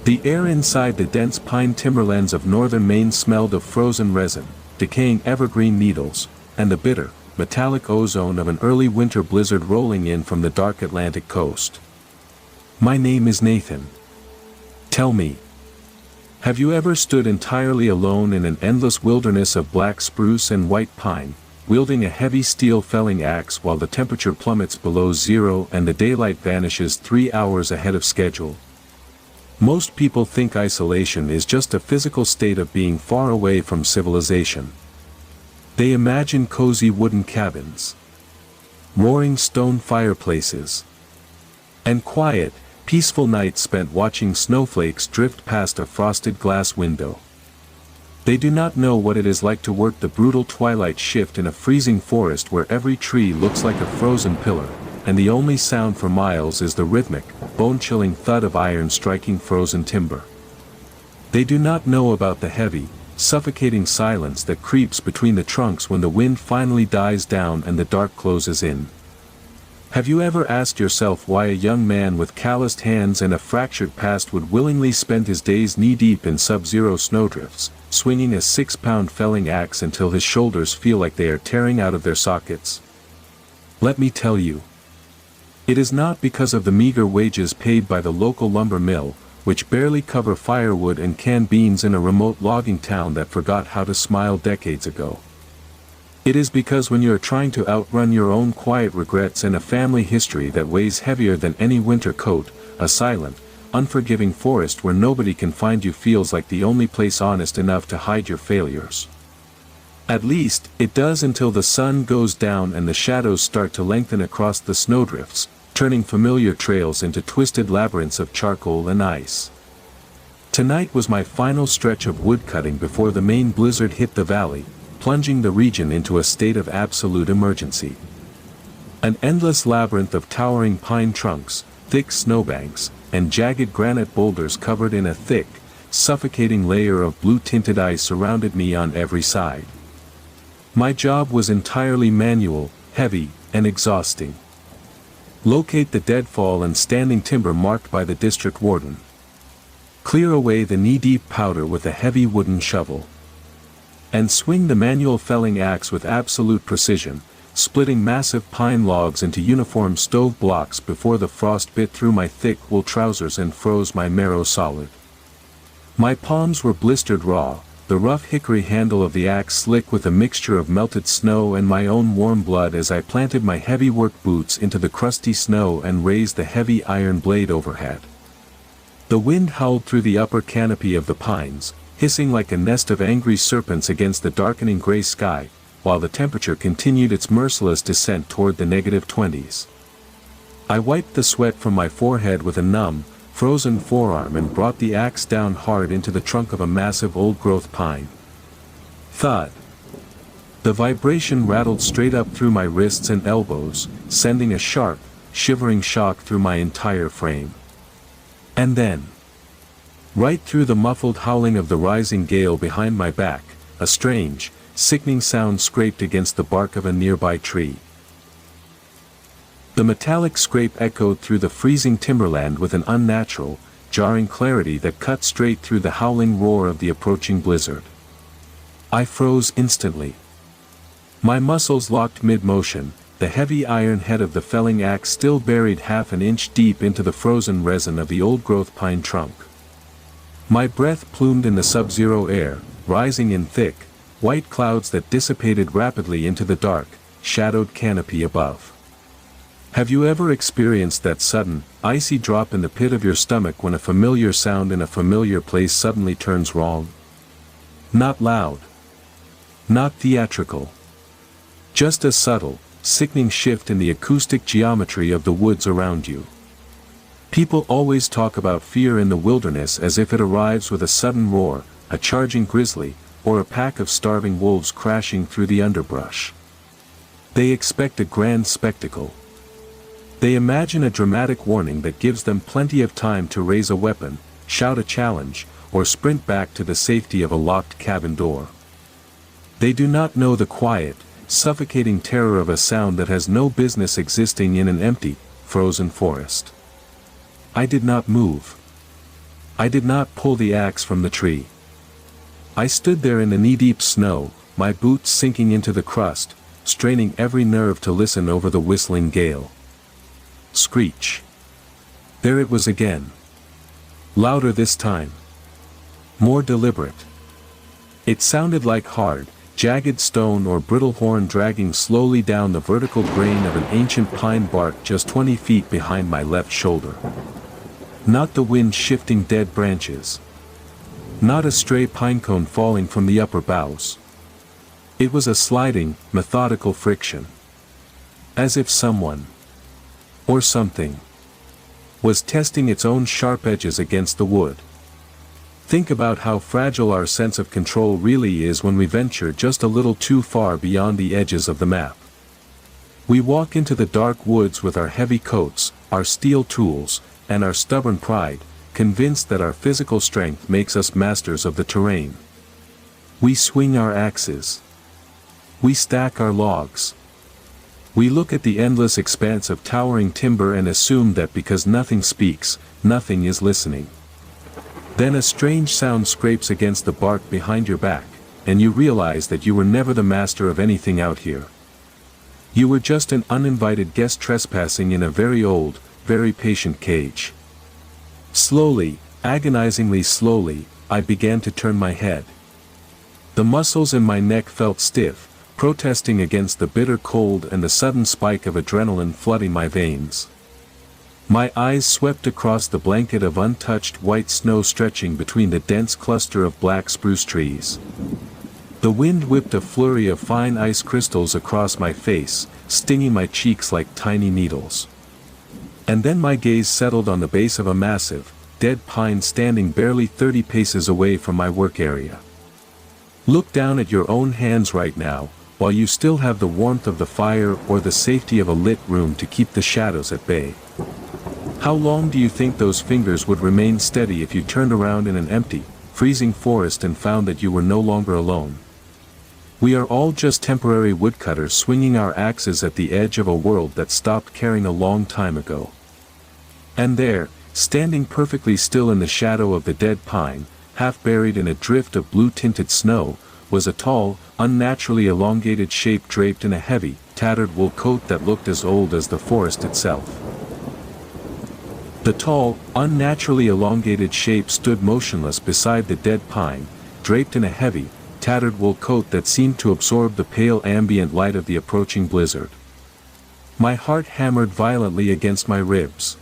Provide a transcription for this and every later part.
The air inside the dense pine timberlands of northern Maine smelled of frozen resin, decaying evergreen needles, and the bitter, metallic ozone of an early winter blizzard rolling in from the dark Atlantic coast. My name is Nathan. Tell me, have you ever stood entirely alone in an endless wilderness of black spruce and white pine, wielding a heavy steel felling axe while the temperature plummets below zero and the daylight vanishes 3 hours ahead of schedule? Most people think isolation is just a physical state of being far away from civilization. They imagine cozy wooden cabins, roaring stone fireplaces, and quiet, peaceful nights spent watching snowflakes drift past a frosted glass window. They do not know what it is like to work the brutal twilight shift in a freezing forest where every tree looks like a frozen pillar, and the only sound for miles is the rhythmic, bone-chilling thud of iron striking frozen timber. They do not know about the heavy, suffocating silence that creeps between the trunks when the wind finally dies down and the dark closes in. Have you ever asked yourself why a young man with calloused hands and a fractured past would willingly spend his days knee-deep in sub-zero snowdrifts, swinging a 6-pound felling axe until his shoulders feel like they are tearing out of their sockets? Let me tell you. It is not because of the meager wages paid by the local lumber mill, which barely cover firewood and canned beans in a remote logging town that forgot how to smile decades ago. It is because when you are trying to outrun your own quiet regrets and a family history that weighs heavier than any winter coat, a silent, unforgiving forest where nobody can find you feels like the only place honest enough to hide your failures. At least, it does until the sun goes down and the shadows start to lengthen across the snowdrifts, turning familiar trails into twisted labyrinths of charcoal and ice. Tonight was my final stretch of woodcutting before the Maine blizzard hit the valley, plunging the region into a state of absolute emergency. An endless labyrinth of towering pine trunks, thick snowbanks, and jagged granite boulders covered in a thick, suffocating layer of blue-tinted ice surrounded me on every side. My job was entirely manual, heavy, and exhausting. Locate the deadfall and standing timber marked by the district warden. Clear away the knee-deep powder with a heavy wooden shovel. And swing the manual felling axe with absolute precision, splitting massive pine logs into uniform stove blocks before the frost bit through my thick wool trousers and froze my marrow solid. My palms were blistered raw, the rough hickory handle of the axe slick with a mixture of melted snow and my own warm blood as I planted my heavy work boots into the crusty snow and raised the heavy iron blade overhead. The wind howled through the upper canopy of the pines, hissing like a nest of angry serpents against the darkening gray sky, while the temperature continued its merciless descent toward the -20s. I wiped the sweat from my forehead with a numb, frozen forearm and brought the axe down hard into the trunk of a massive old-growth pine. Thud. The vibration rattled straight up through my wrists and elbows, sending a sharp, shivering shock through my entire frame. And then, right through the muffled howling of the rising gale behind my back, a strange, sickening sound scraped against the bark of a nearby tree. The metallic scrape echoed through the freezing timberland with an unnatural, jarring clarity that cut straight through the howling roar of the approaching blizzard. I froze instantly. My muscles locked mid-motion, the heavy iron head of the felling axe still buried half an inch deep into the frozen resin of the old-growth pine trunk. My breath plumed in the sub-zero air, rising in thick, white clouds that dissipated rapidly into the dark, shadowed canopy above. Have you ever experienced that sudden, icy drop in the pit of your stomach when a familiar sound in a familiar place suddenly turns wrong? Not loud. Not theatrical. Just a subtle, sickening shift in the acoustic geometry of the woods around you. People always talk about fear in the wilderness as if it arrives with a sudden roar, a charging grizzly, or a pack of starving wolves crashing through the underbrush. They expect a grand spectacle. They imagine a dramatic warning that gives them plenty of time to raise a weapon, shout a challenge, or sprint back to the safety of a locked cabin door. They do not know the quiet, suffocating terror of a sound that has no business existing in an empty, frozen forest. I did not move. I did not pull the axe from the tree. I stood there in the knee-deep snow, my boots sinking into the crust, straining every nerve to listen over the whistling gale. Screech. There it was again. Louder this time. More deliberate. It sounded like hard, jagged stone or brittle horn dragging slowly down the vertical grain of an ancient pine bark just 20 feet behind my left shoulder. Not the wind shifting dead branches. Not a stray pinecone falling from the upper boughs. It was a sliding, methodical friction. As if someone, or something, was testing its own sharp edges against the wood. Think about how fragile our sense of control really is when we venture just a little too far beyond the edges of the map. We walk into the dark woods with our heavy coats, our steel tools, and our stubborn pride, convinced that our physical strength makes us masters of the terrain. We swing our axes. We stack our logs. We look at the endless expanse of towering timber and assume that because nothing speaks, nothing is listening. Then a strange sound scrapes against the bark behind your back, and you realize that you were never the master of anything out here. You were just an uninvited guest trespassing in a very old, very patient cage. Slowly, agonizingly slowly, I began to turn my head. The muscles in my neck felt stiff, protesting against the bitter cold and the sudden spike of adrenaline flooding my veins. My eyes swept across the blanket of untouched white snow stretching between the dense cluster of black spruce trees. The wind whipped a flurry of fine ice crystals across my face, stinging my cheeks like tiny needles. And then my gaze settled on the base of a massive, dead pine standing barely 30 paces away from my work area. Look down at your own hands right now, while you still have the warmth of the fire or the safety of a lit room to keep the shadows at bay. How long do you think those fingers would remain steady if you turned around in an empty, freezing forest and found that you were no longer alone? We are all just temporary woodcutters swinging our axes at the edge of a world that stopped caring a long time ago. And there, standing perfectly still in the shadow of the dead pine, half buried in a drift of blue-tinted snow, was a tall, unnaturally elongated shape draped in a heavy, tattered wool coat that looked as old as the forest itself. The tall, unnaturally elongated shape stood motionless beside the dead pine, draped in a heavy, tattered wool coat that seemed to absorb the pale ambient light of the approaching blizzard. My heart hammered violently against my ribs.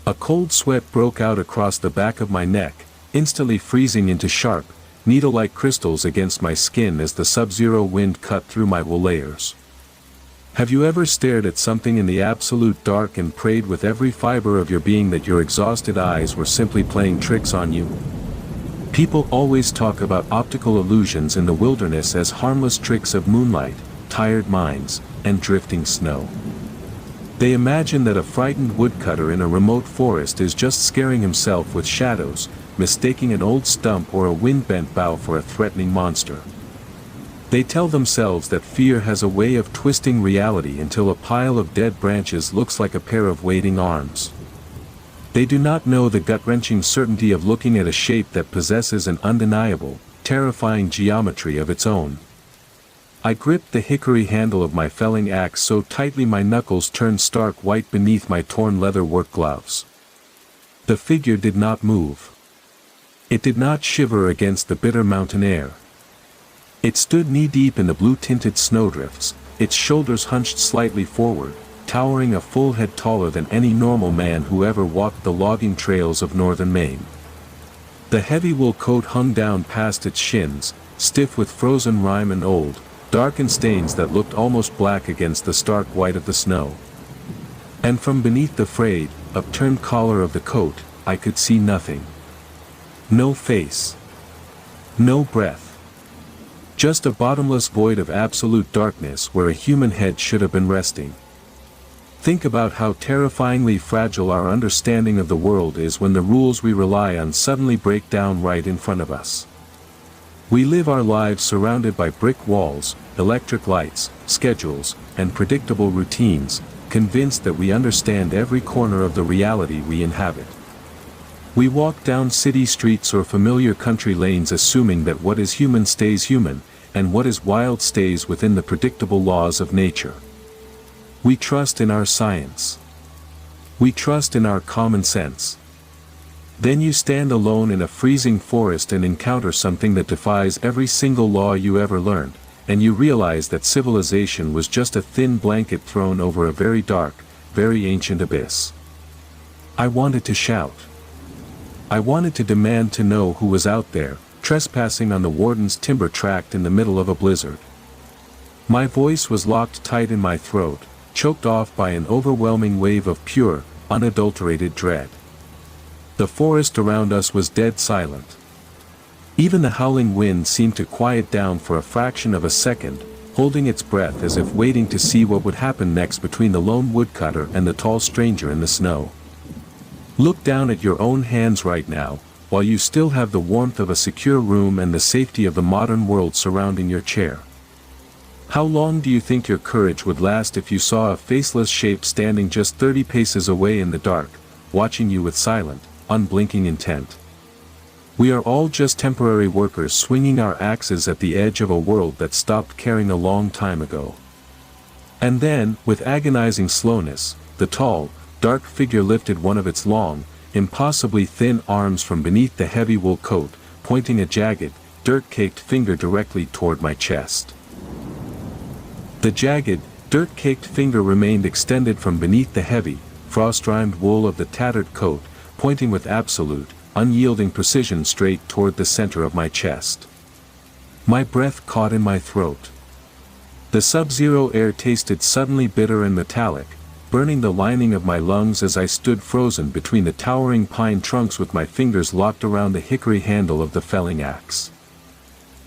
A cold sweat broke out across the back of my neck, instantly freezing into sharp, needle-like crystals against my skin as the sub-zero wind cut through my wool layers. Have you ever stared at something in the absolute dark and prayed with every fiber of your being that your exhausted eyes were simply playing tricks on you? People always talk about optical illusions in the wilderness as harmless tricks of moonlight, tired minds, and drifting snow. They imagine that a frightened woodcutter in a remote forest is just scaring himself with shadows, mistaking an old stump or a wind-bent bough for a threatening monster. They tell themselves that fear has a way of twisting reality until a pile of dead branches looks like a pair of waiting arms. They do not know the gut-wrenching certainty of looking at a shape that possesses an undeniable, terrifying geometry of its own. I gripped the hickory handle of my felling axe so tightly my knuckles turned stark white beneath my torn leather work gloves. The figure did not move. It did not shiver against the bitter mountain air. It stood knee-deep in the blue-tinted snowdrifts, its shoulders hunched slightly forward, towering a full head taller than any normal man who ever walked the logging trails of northern Maine. The heavy wool coat hung down past its shins, stiff with frozen rime and old, darkened stains that looked almost black against the stark white of the snow. And from beneath the frayed, upturned collar of the coat, I could see nothing. No face. No breath. Just a bottomless void of absolute darkness where a human head should have been resting. Think about how terrifyingly fragile our understanding of the world is when the rules we rely on suddenly break down right in front of us. We live our lives surrounded by brick walls, electric lights, schedules, and predictable routines, convinced that we understand every corner of the reality we inhabit. We walk down city streets or familiar country lanes assuming that what is human stays human, and what is wild stays within the predictable laws of nature. We trust in our science. We trust in our common sense. Then you stand alone in a freezing forest and encounter something that defies every single law you ever learned, and you realize that civilization was just a thin blanket thrown over a very dark, very ancient abyss. I wanted to shout. I wanted to demand to know who was out there, trespassing on the warden's timber tract in the middle of a blizzard. My voice was locked tight in my throat, choked off by an overwhelming wave of pure, unadulterated dread. The forest around us was dead silent. Even the howling wind seemed to quiet down for a fraction of a second, holding its breath as if waiting to see what would happen next between the lone woodcutter and the tall stranger in the snow. Look down at your own hands right now, while you still have the warmth of a secure room and the safety of the modern world surrounding your chair. How long do you think your courage would last if you saw a faceless shape standing just 30 paces away in the dark, watching you with silent, unblinking intent? We are all just temporary workers swinging our axes at the edge of a world that stopped caring a long time ago. And then, with agonizing slowness, the tall, dark figure lifted one of its long, impossibly thin arms from beneath the heavy wool coat, pointing a jagged, dirt-caked finger directly toward my chest. The jagged, dirt-caked finger remained extended from beneath the heavy, frost-rimed wool of the tattered coat, pointing with absolute, unyielding precision straight toward the center of my chest. My breath caught in my throat. The sub-zero air tasted suddenly bitter and metallic, burning the lining of my lungs as I stood frozen between the towering pine trunks with my fingers locked around the hickory handle of the felling axe.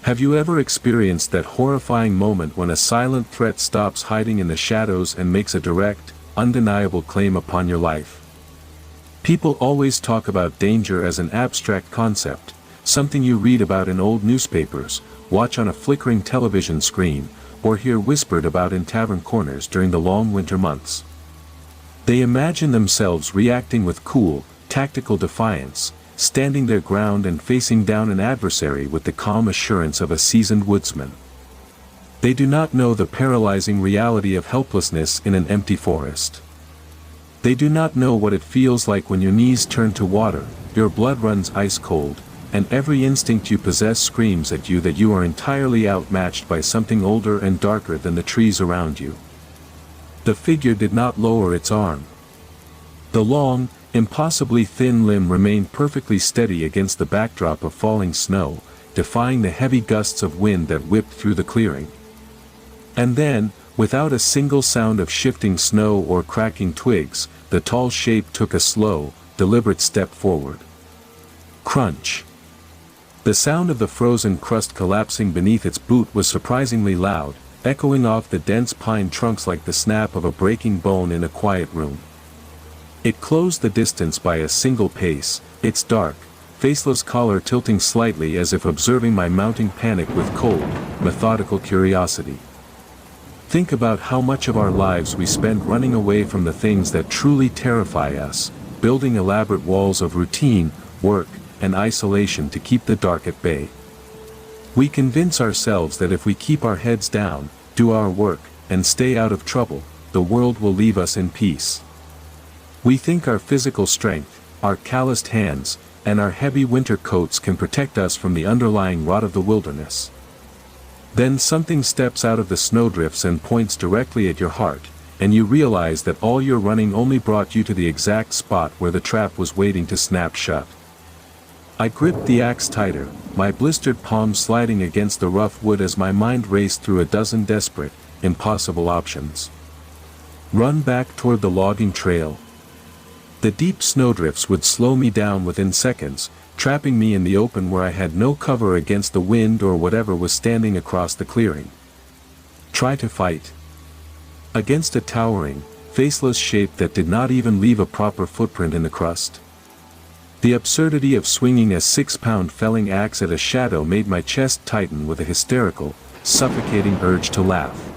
Have you ever experienced that horrifying moment when a silent threat stops hiding in the shadows and makes a direct, undeniable claim upon your life? People always talk about danger as an abstract concept, something you read about in old newspapers, watch on a flickering television screen, or hear whispered about in tavern corners during the long winter months. They imagine themselves reacting with cool, tactical defiance, standing their ground and facing down an adversary with the calm assurance of a seasoned woodsman. They do not know the paralyzing reality of helplessness in an empty forest. They do not know what it feels like when your knees turn to water, your blood runs ice cold, and every instinct you possess screams at you that you are entirely outmatched by something older and darker than the trees around you. The figure did not lower its arm. The long, impossibly thin limb remained perfectly steady against the backdrop of falling snow, defying the heavy gusts of wind that whipped through the clearing. And then, without a single sound of shifting snow or cracking twigs, the tall shape took a slow, deliberate step forward. Crunch. The sound of the frozen crust collapsing beneath its boot was surprisingly loud, echoing off the dense pine trunks like the snap of a breaking bone in a quiet room. It closed the distance by a single pace, its dark, faceless collar tilting slightly as if observing my mounting panic with cold, methodical curiosity. Think about how much of our lives we spend running away from the things that truly terrify us, building elaborate walls of routine, work, and isolation to keep the dark at bay. We convince ourselves that if we keep our heads down, do our work, and stay out of trouble, the world will leave us in peace. We think our physical strength, our calloused hands, and our heavy winter coats can protect us from the underlying rot of the wilderness. Then something steps out of the snowdrifts and points directly at your heart, and you realize that all your running only brought you to the exact spot where the trap was waiting to snap shut. I gripped the axe tighter, my blistered palms sliding against the rough wood as my mind raced through a dozen desperate, impossible options. Run back toward the logging trail. The deep snowdrifts would slow me down within seconds, trapping me in the open where I had no cover against the wind or whatever was standing across the clearing. Try to fight. Against a towering, faceless shape that did not even leave a proper footprint in the crust. The absurdity of swinging a 6-pound felling axe at a shadow made my chest tighten with a hysterical, suffocating urge to laugh.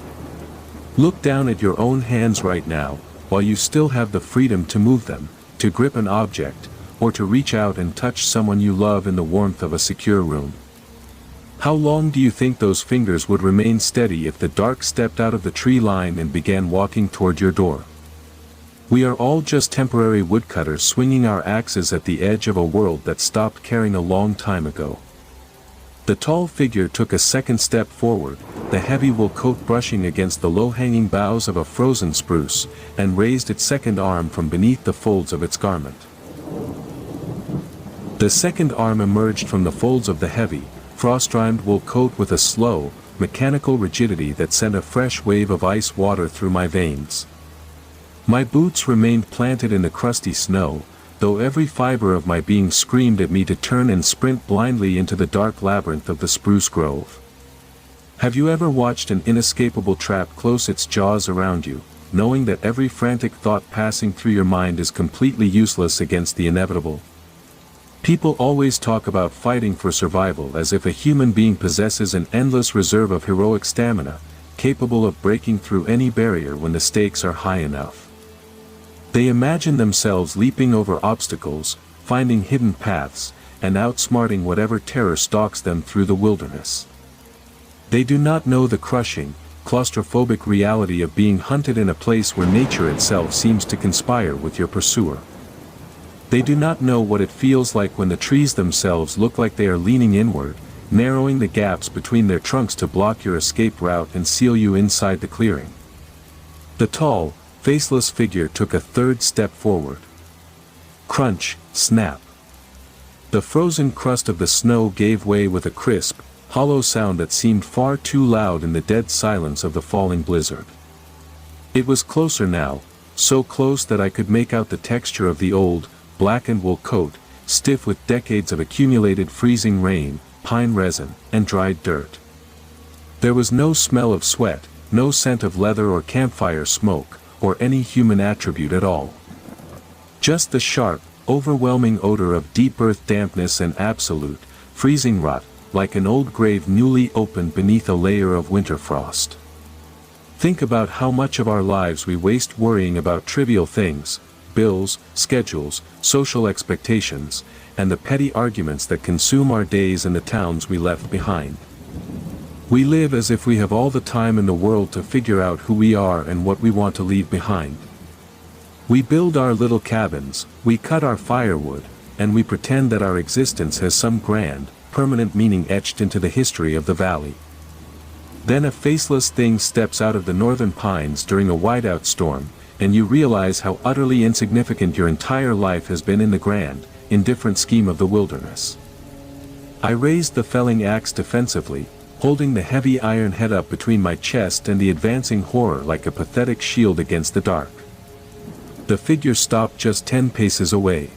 Look down at your own hands right now, while you still have the freedom to move them, to grip an object, or to reach out and touch someone you love in the warmth of a secure room. How long do you think those fingers would remain steady if the dark stepped out of the tree line and began walking toward your door? We are all just temporary woodcutters swinging our axes at the edge of a world that stopped caring a long time ago. The tall figure took a second step forward, the heavy wool coat brushing against the low-hanging boughs of a frozen spruce, and raised its second arm from beneath the folds of its garment. The second arm emerged from the folds of the heavy, frost-rimed wool coat with a slow, mechanical rigidity that sent a fresh wave of ice water through my veins. My boots remained planted in the crusty snow, though every fiber of my being screamed at me to turn and sprint blindly into the dark labyrinth of the spruce grove. Have you ever watched an inescapable trap close its jaws around you, knowing that every frantic thought passing through your mind is completely useless against the inevitable? People always talk about fighting for survival as if a human being possesses an endless reserve of heroic stamina, capable of breaking through any barrier when the stakes are high enough. They imagine themselves leaping over obstacles, finding hidden paths, and outsmarting whatever terror stalks them through the wilderness. They do not know the crushing, claustrophobic reality of being hunted in a place where nature itself seems to conspire with your pursuer. They do not know what it feels like when the trees themselves look like they are leaning inward, narrowing the gaps between their trunks to block your escape route and seal you inside the clearing. The tall, faceless figure took a third step forward. Crunch, snap. The frozen crust of the snow gave way with a crisp, hollow sound that seemed far too loud in the dead silence of the falling blizzard. It was closer now, so close that I could make out the texture of the old, blackened wool coat, stiff with decades of accumulated freezing rain, pine resin, and dried dirt. There was no smell of sweat, no scent of leather or campfire smoke, or any human attribute at all. Just the sharp, overwhelming odor of deep earth dampness and absolute, freezing rot, like an old grave newly opened beneath a layer of winter frost. Think about how much of our lives we waste worrying about trivial things, bills, schedules, social expectations, and the petty arguments that consume our days in the towns we left behind. We live as if we have all the time in the world to figure out who we are and what we want to leave behind. We build our little cabins, we cut our firewood, and we pretend that our existence has some grand, permanent meaning etched into the history of the valley. Then a faceless thing steps out of the northern pines during a whiteout storm, and you realize how utterly insignificant your entire life has been in the grand, indifferent scheme of the wilderness. I raised the felling axe defensively, holding the heavy iron head up between my chest and the advancing horror like a pathetic shield against the dark. The figure stopped just 10 paces away.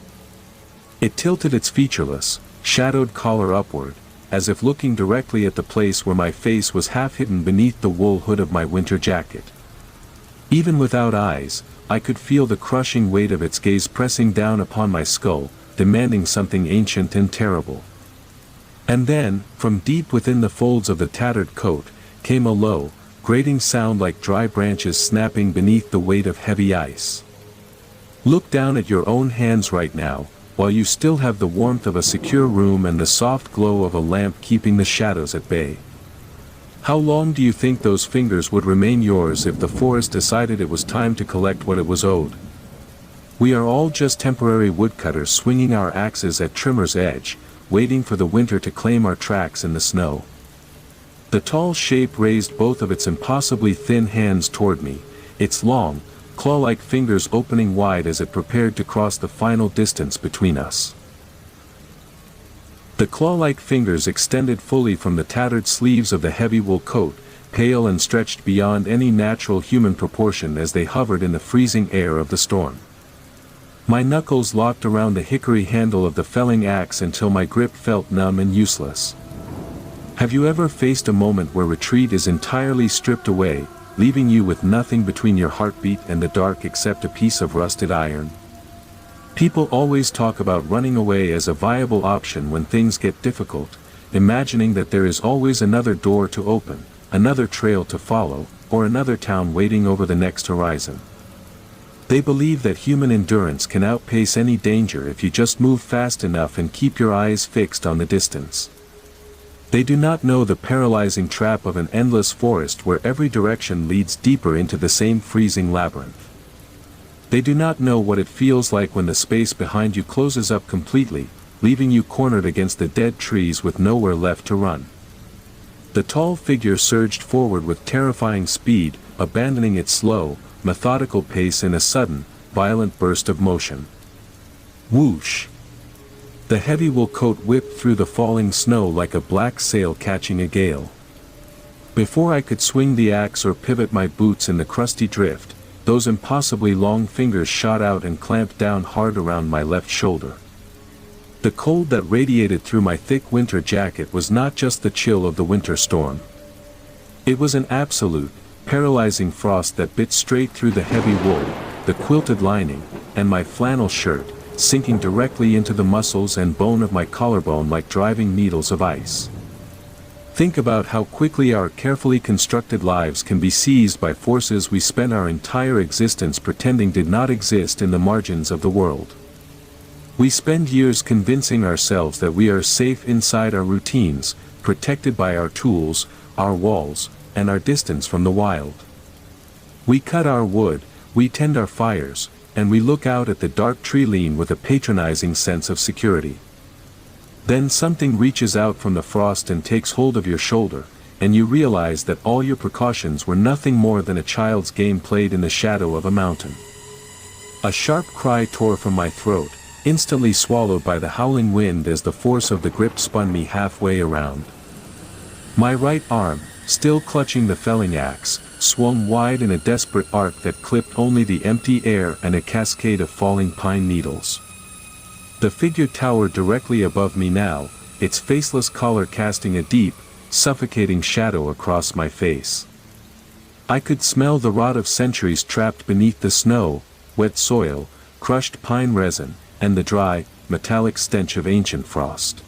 It tilted its featureless, shadowed collar upward, as if looking directly at the place where my face was half hidden beneath the wool hood of my winter jacket. Even without eyes, I could feel the crushing weight of its gaze pressing down upon my skull, demanding something ancient and terrible. And then, from deep within the folds of the tattered coat, came a low, grating sound like dry branches snapping beneath the weight of heavy ice. Look down at your own hands right now, while you still have the warmth of a secure room and the soft glow of a lamp keeping the shadows at bay. How long do you think those fingers would remain yours if the forest decided it was time to collect what it was owed? We are all just temporary woodcutters swinging our axes at trimmer's edge, waiting for the winter to claim our tracks in the snow. The tall shape raised both of its impossibly thin hands toward me, its long, claw-like fingers opening wide as it prepared to cross the final distance between us. The claw-like fingers extended fully from the tattered sleeves of the heavy wool coat, pale and stretched beyond any natural human proportion as they hovered in the freezing air of the storm. My knuckles locked around the hickory handle of the felling axe until my grip felt numb and useless. Have you ever faced a moment where retreat is entirely stripped away, leaving you with nothing between your heartbeat and the dark except a piece of rusted iron? People always talk about running away as a viable option when things get difficult, imagining that there is always another door to open, another trail to follow, or another town waiting over the next horizon. They believe that human endurance can outpace any danger if you just move fast enough and keep your eyes fixed on the distance. They do not know the paralyzing trap of an endless forest where every direction leads deeper into the same freezing labyrinth. They do not know what it feels like when the space behind you closes up completely, leaving you cornered against the dead trees with nowhere left to run. The tall figure surged forward with terrifying speed, abandoning its slow, methodical pace in a sudden, violent burst of motion. Whoosh! The heavy wool coat whipped through the falling snow like a black sail catching a gale. Before I could swing the axe or pivot my boots in the crusty drift, those impossibly long fingers shot out and clamped down hard around my left shoulder. The cold that radiated through my thick winter jacket was not just the chill of the winter storm. It was an absolute, paralyzing frost that bit straight through the heavy wool, the quilted lining, and my flannel shirt, sinking directly into the muscles and bone of my collarbone like driving needles of ice. Think about how quickly our carefully constructed lives can be seized by forces we spent our entire existence pretending did not exist in the margins of the world. We spend years convincing ourselves that we are safe inside our routines, protected by our tools, our walls, and our distance from the wild. We cut our wood, we tend our fires, and we look out at the dark tree line with a patronizing sense of security. Then something reaches out from the frost and takes hold of your shoulder, and you realize that all your precautions were nothing more than a child's game played in the shadow of a mountain. A sharp cry tore from my throat, instantly swallowed by the howling wind as the force of the grip spun me halfway around. My right arm, still clutching the felling axe, swung wide in a desperate arc that clipped only the empty air and a cascade of falling pine needles. The figure towered directly above me now, its faceless collar casting a deep, suffocating shadow across my face. I could smell the rot of centuries trapped beneath the snow, wet soil, crushed pine resin, and the dry, metallic stench of ancient frost.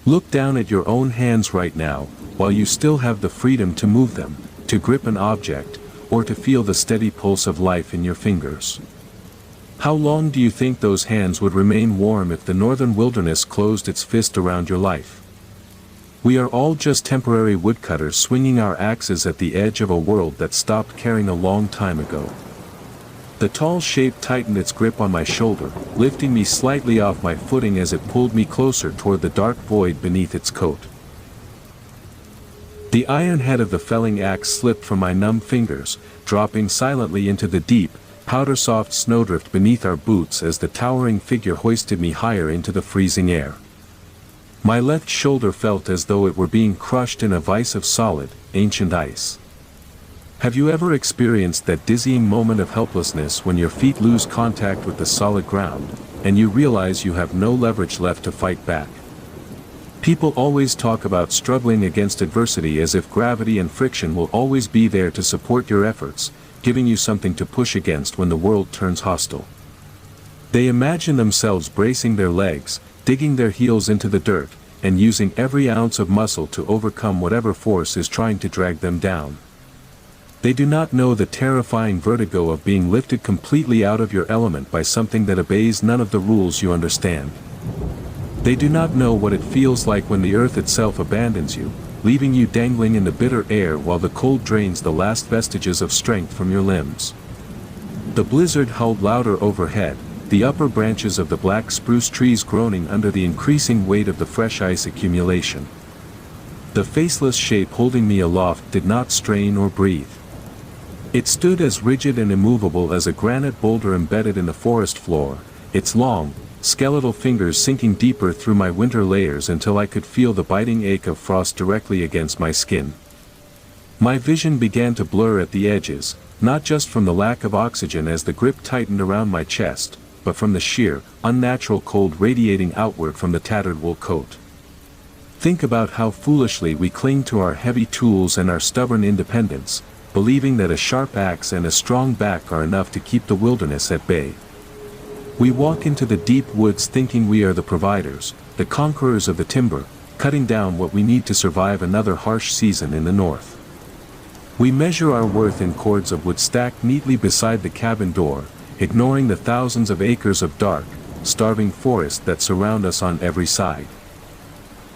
Look down at your own hands right now, while you still have the freedom to move them, to grip an object, or to feel the steady pulse of life in your fingers. How long do you think those hands would remain warm if the northern wilderness closed its fist around your life? We are all just temporary woodcutters swinging our axes at the edge of a world that stopped caring a long time ago. The tall shape tightened its grip on my shoulder, lifting me slightly off my footing as it pulled me closer toward the dark void beneath its coat. The iron head of the felling axe slipped from my numb fingers, dropping silently into the deep, powder-soft snowdrift beneath our boots as the towering figure hoisted me higher into the freezing air. My left shoulder felt as though it were being crushed in a vise of solid, ancient ice. Have you ever experienced that dizzying moment of helplessness when your feet lose contact with the solid ground, and you realize you have no leverage left to fight back? People always talk about struggling against adversity as if gravity and friction will always be there to support your efforts, giving you something to push against when the world turns hostile. They imagine themselves bracing their legs, digging their heels into the dirt, and using every ounce of muscle to overcome whatever force is trying to drag them down. They do not know the terrifying vertigo of being lifted completely out of your element by something that obeys none of the rules you understand. They do not know what it feels like when the earth itself abandons you, leaving you dangling in the bitter air while the cold drains the last vestiges of strength from your limbs. The blizzard howled louder overhead, the upper branches of the black spruce trees groaning under the increasing weight of the fresh ice accumulation. The faceless shape holding me aloft did not strain or breathe. It stood as rigid and immovable as a granite boulder embedded in the forest floor, its long, skeletal fingers sinking deeper through my winter layers until I could feel the biting ache of frost directly against my skin. My vision began to blur at the edges, not just from the lack of oxygen as the grip tightened around my chest, but from the sheer, unnatural cold radiating outward from the tattered wool coat. Think about how foolishly we cling to our heavy tools and our stubborn independence, believing that a sharp axe and a strong back are enough to keep the wilderness at bay. We walk into the deep woods thinking we are the providers, the conquerors of the timber, cutting down what we need to survive another harsh season in the north. We measure our worth in cords of wood stacked neatly beside the cabin door, ignoring the thousands of acres of dark, starving forest that surround us on every side.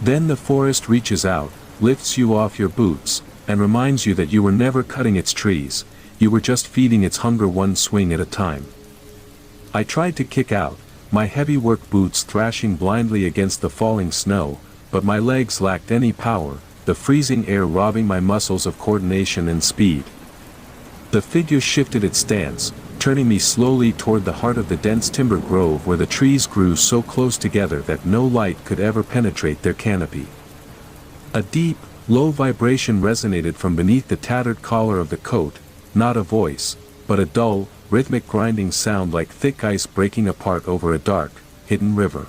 Then the forest reaches out, lifts you off your boots, and reminds you that you were never cutting its trees, you were just feeding its hunger one swing at a time. I tried to kick out, my heavy work boots thrashing blindly against the falling snow, but my legs lacked any power, the freezing air robbing my muscles of coordination and speed. The figure shifted its stance, turning me slowly toward the heart of the dense timber grove where the trees grew so close together that no light could ever penetrate their canopy. A deep, low vibration resonated from beneath the tattered collar of the coat, not a voice, but a dull, rhythmic grinding sound like thick ice breaking apart over a dark, hidden river.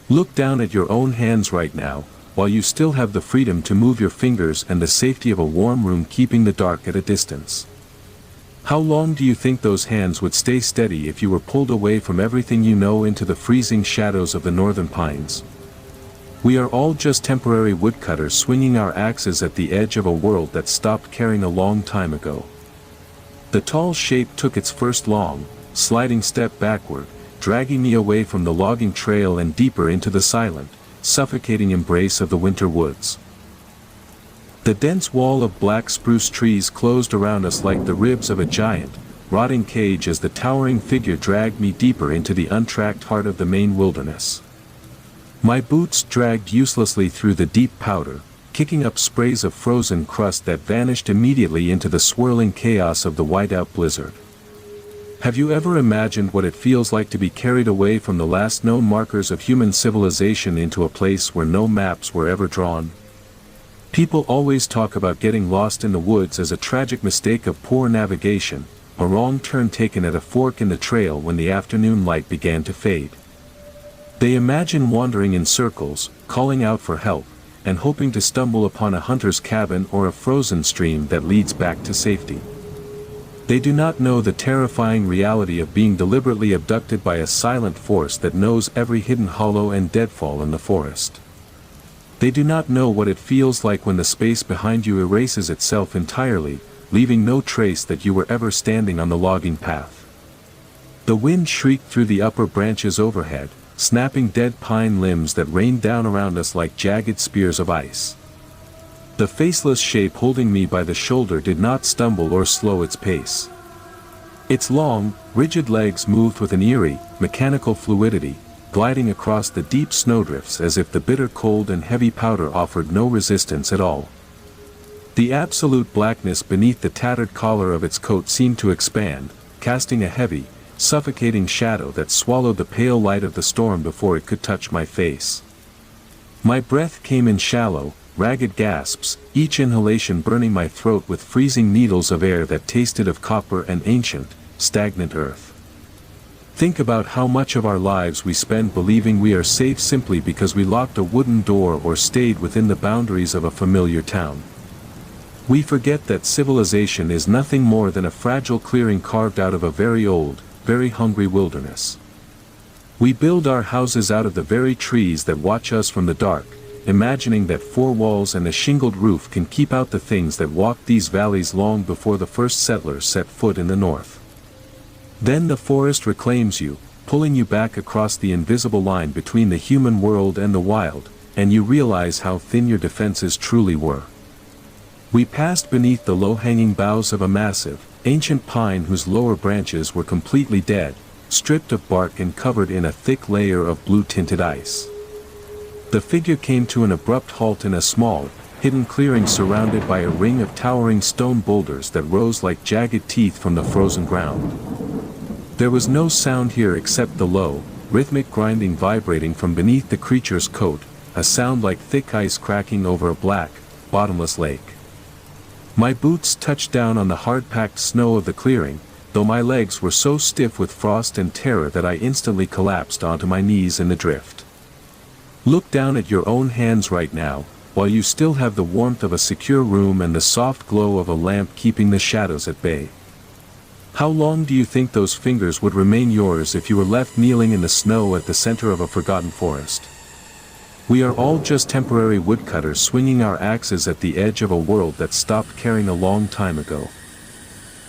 Look down at your own hands right now, while you still have the freedom to move your fingers and the safety of a warm room keeping the dark at a distance. How long do you think those hands would stay steady if you were pulled away from everything you know into the freezing shadows of the northern pines? We are all just temporary woodcutters swinging our axes at the edge of a world that stopped caring a long time ago. The tall shape took its first long, sliding step backward, dragging me away from the logging trail and deeper into the silent, suffocating embrace of the winter woods. The dense wall of black spruce trees closed around us like the ribs of a giant, rotting cage as the towering figure dragged me deeper into the untracked heart of the Maine wilderness. My boots dragged uselessly through the deep powder, kicking up sprays of frozen crust that vanished immediately into the swirling chaos of the whiteout blizzard. Have you ever imagined what it feels like to be carried away from the last known markers of human civilization into a place where no maps were ever drawn? People always talk about getting lost in the woods as a tragic mistake of poor navigation, a wrong turn taken at a fork in the trail when the afternoon light began to fade. They imagine wandering in circles, calling out for help, and hoping to stumble upon a hunter's cabin or a frozen stream that leads back to safety. They do not know the terrifying reality of being deliberately abducted by a silent force that knows every hidden hollow and deadfall in the forest. They do not know what it feels like when the space behind you erases itself entirely, leaving no trace that you were ever standing on the logging path. The wind shrieked through the upper branches overhead, snapping dead pine limbs that rained down around us like jagged spears of ice. The faceless shape holding me by the shoulder did not stumble or slow its pace. Its long, rigid legs moved with an eerie, mechanical fluidity, gliding across the deep snowdrifts as if the bitter cold and heavy powder offered no resistance at all. The absolute blackness beneath the tattered collar of its coat seemed to expand, casting a heavy, suffocating shadow that swallowed the pale light of the storm before it could touch my face. My breath came in shallow, ragged gasps, each inhalation burning my throat with freezing needles of air that tasted of copper and ancient, stagnant earth. Think about how much of our lives we spend believing we are safe simply because we locked a wooden door or stayed within the boundaries of a familiar town. We forget that civilization is nothing more than a fragile clearing carved out of a very old, very hungry wilderness. We build our houses out of the very trees that watch us from the dark, imagining that four walls and a shingled roof can keep out the things that walked these valleys long before the first settlers set foot in the north. Then the forest reclaims you, pulling you back across the invisible line between the human world and the wild, and you realize how thin your defenses truly were. We passed beneath the low-hanging boughs of a massive, ancient pine whose lower branches were completely dead, stripped of bark and covered in a thick layer of blue-tinted ice. The figure came to an abrupt halt in a small, hidden clearing surrounded by a ring of towering stone boulders that rose like jagged teeth from the frozen ground. There was no sound here except the low, rhythmic grinding vibrating from beneath the creature's coat, a sound like thick ice cracking over a black, bottomless lake. My boots touched down on the hard-packed snow of the clearing, though my legs were so stiff with frost and terror that I instantly collapsed onto my knees in the drift. Look down at your own hands right now, while you still have the warmth of a secure room and the soft glow of a lamp keeping the shadows at bay. How long do you think those fingers would remain yours if you were left kneeling in the snow at the center of a forgotten forest? We are all just temporary woodcutters swinging our axes at the edge of a world that stopped caring a long time ago.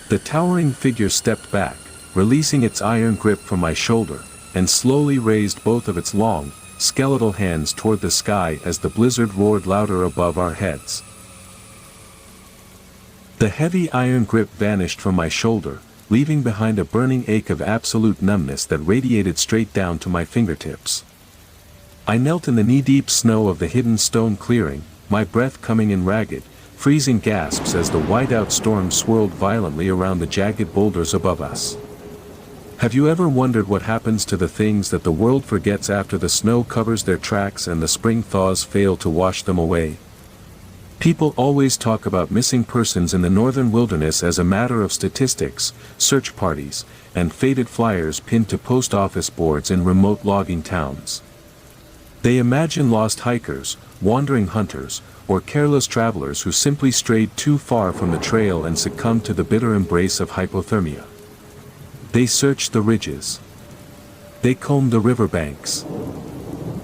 The towering figure stepped back, releasing its iron grip from my shoulder, and slowly raised both of its long, skeletal hands toward the sky as the blizzard roared louder above our heads. The heavy iron grip vanished from my shoulder, leaving behind a burning ache of absolute numbness that radiated straight down to my fingertips. I knelt in the knee-deep snow of the hidden stone clearing, my breath coming in ragged, freezing gasps as the whiteout storm swirled violently around the jagged boulders above us. Have you ever wondered what happens to the things that the world forgets after the snow covers their tracks and the spring thaws fail to wash them away? People always talk about missing persons in the northern wilderness as a matter of statistics, search parties, and faded flyers pinned to post office boards in remote logging towns. They imagine lost hikers, wandering hunters, or careless travelers who simply strayed too far from the trail and succumbed to the bitter embrace of hypothermia. They search the ridges. They comb the riverbanks.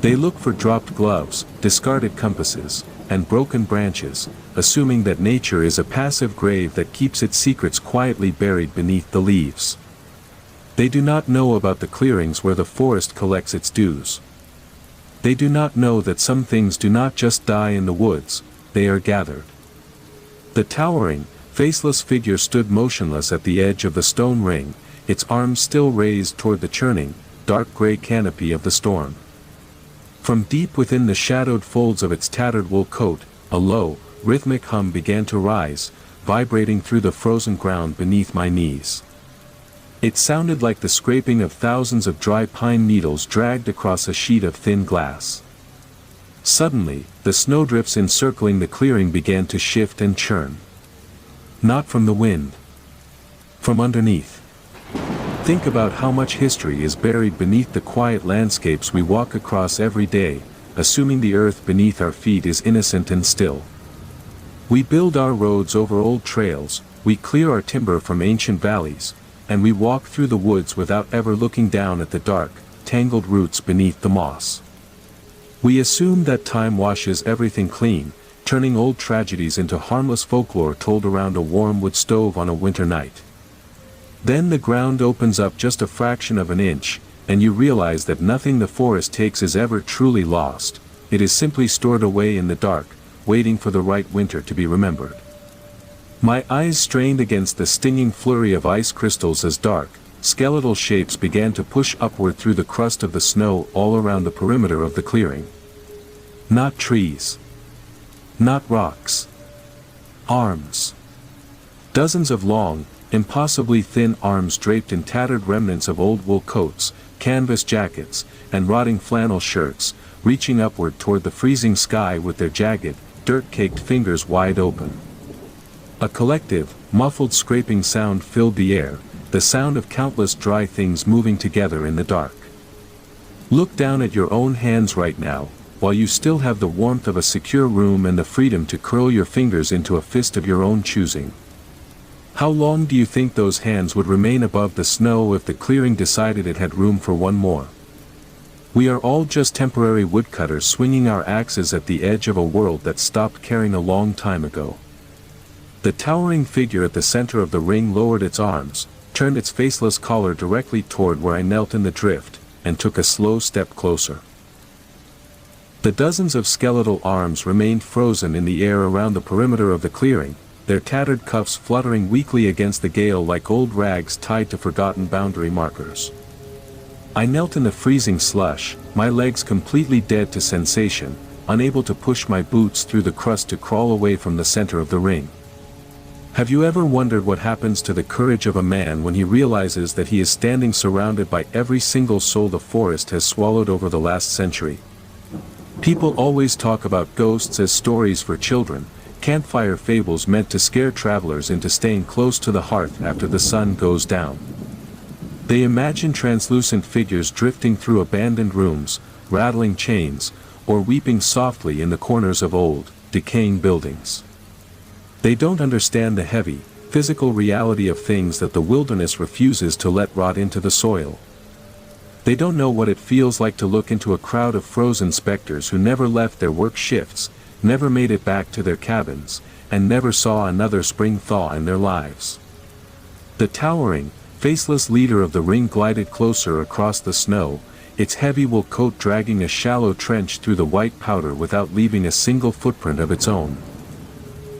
They look for dropped gloves, discarded compasses, and broken branches, assuming that nature is a passive grave that keeps its secrets quietly buried beneath the leaves. They do not know about the clearings where the forest collects its dues. They do not know that some things do not just die in the woods, they are gathered. The towering, faceless figure stood motionless at the edge of the stone ring, its arms still raised toward the churning, dark gray canopy of the storm. From deep within the shadowed folds of its tattered wool coat, a low, rhythmic hum began to rise, vibrating through the frozen ground beneath my knees. It sounded like the scraping of thousands of dry pine needles dragged across a sheet of thin glass. Suddenly, the snowdrifts encircling the clearing began to shift and churn. Not from the wind. From underneath. Think about how much history is buried beneath the quiet landscapes we walk across every day, assuming the earth beneath our feet is innocent and still. We build our roads over old trails, we clear our timber from ancient valleys, and we walk through the woods without ever looking down at the dark, tangled roots beneath the moss. We assume that time washes everything clean, turning old tragedies into harmless folklore told around a warm wood stove on a winter night. Then the ground opens up just a fraction of an inch, and you realize that nothing the forest takes is ever truly lost, it is simply stored away in the dark, waiting for the right winter to be remembered. My eyes strained against the stinging flurry of ice crystals as dark, skeletal shapes began to push upward through the crust of the snow all around the perimeter of the clearing. Not trees. Not rocks. Arms. Dozens of long, impossibly thin arms draped in tattered remnants of old wool coats, canvas jackets, and rotting flannel shirts, reaching upward toward the freezing sky with their jagged, dirt-caked fingers wide open. A collective, muffled scraping sound filled the air, the sound of countless dry things moving together in the dark. Look down at your own hands right now, while you still have the warmth of a secure room and the freedom to curl your fingers into a fist of your own choosing. How long do you think those hands would remain above the snow if the clearing decided it had room for one more? We are all just temporary woodcutters swinging our axes at the edge of a world that stopped caring a long time ago. The towering figure at the center of the ring lowered its arms, turned its faceless collar directly toward where I knelt in the drift, and took a slow step closer. The dozens of skeletal arms remained frozen in the air around the perimeter of the clearing, their tattered cuffs fluttering weakly against the gale like old rags tied to forgotten boundary markers. I knelt in the freezing slush, my legs completely dead to sensation, unable to push my boots through the crust to crawl away from the center of the ring. Have you ever wondered what happens to the courage of a man when he realizes that he is standing surrounded by every single soul the forest has swallowed over the last century? People always talk about ghosts as stories for children, campfire fables meant to scare travelers into staying close to the hearth after the sun goes down. They imagine translucent figures drifting through abandoned rooms, rattling chains, or weeping softly in the corners of old, decaying buildings. They don't understand the heavy, physical reality of things that the wilderness refuses to let rot into the soil. They don't know what it feels like to look into a crowd of frozen specters who never left their work shifts, never made it back to their cabins, and never saw another spring thaw in their lives. The towering, faceless leader of the ring glided closer across the snow, its heavy wool coat dragging a shallow trench through the white powder without leaving a single footprint of its own.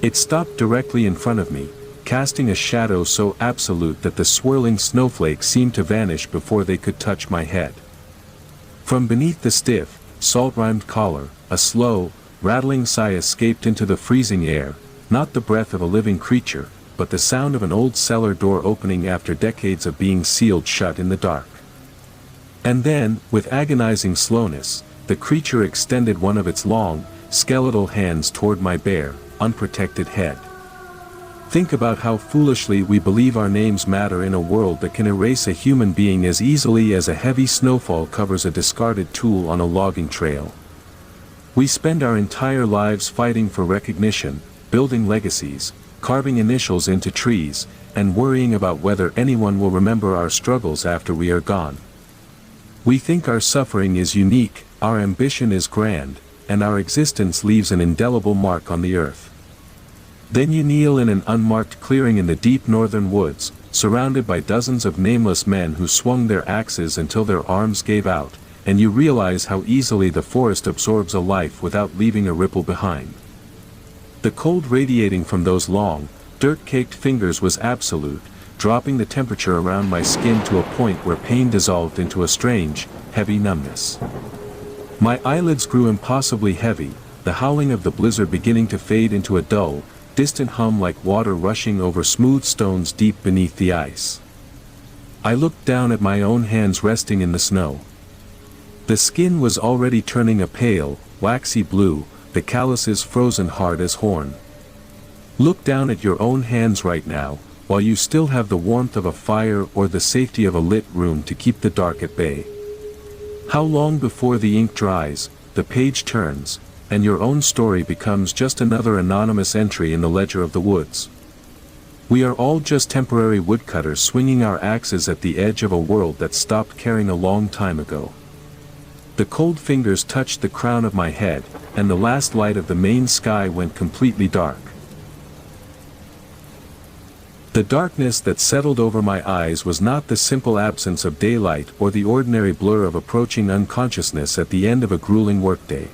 It stopped directly in front of me, casting a shadow so absolute that the swirling snowflakes seemed to vanish before they could touch my head. From beneath the stiff, salt-rimed collar, a slow, rattling sigh escaped into the freezing air, not the breath of a living creature, but the sound of an old cellar door opening after decades of being sealed shut in the dark. And then, with agonizing slowness, the creature extended one of its long, skeletal hands toward my bare, unprotected head. Think about how foolishly we believe our names matter in a world that can erase a human being as easily as a heavy snowfall covers a discarded tool on a logging trail. We spend our entire lives fighting for recognition, building legacies, carving initials into trees, and worrying about whether anyone will remember our struggles after we are gone. We think our suffering is unique, our ambition is grand, and our existence leaves an indelible mark on the earth. Then you kneel in an unmarked clearing in the deep northern woods, surrounded by dozens of nameless men who swung their axes until their arms gave out, and you realize how easily the forest absorbs a life without leaving a ripple behind. The cold radiating from those long, dirt-caked fingers was absolute, dropping the temperature around my skin to a point where pain dissolved into a strange, heavy numbness. My eyelids grew impossibly heavy, the howling of the blizzard beginning to fade into a dull, distant hum like water rushing over smooth stones deep beneath the ice. I looked down at my own hands resting in the snow. The skin was already turning a pale, waxy blue, the calluses frozen hard as horn. Look down at your own hands right now, while you still have the warmth of a fire or the safety of a lit room to keep the dark at bay. How long before the ink dries, the page turns, and your own story becomes just another anonymous entry in the ledger of the woods? We are all just temporary woodcutters swinging our axes at the edge of a world that stopped caring a long time ago. The cold fingers touched the crown of my head, and the last light of the main sky went completely dark. The darkness that settled over my eyes was not the simple absence of daylight or the ordinary blur of approaching unconsciousness at the end of a grueling workday.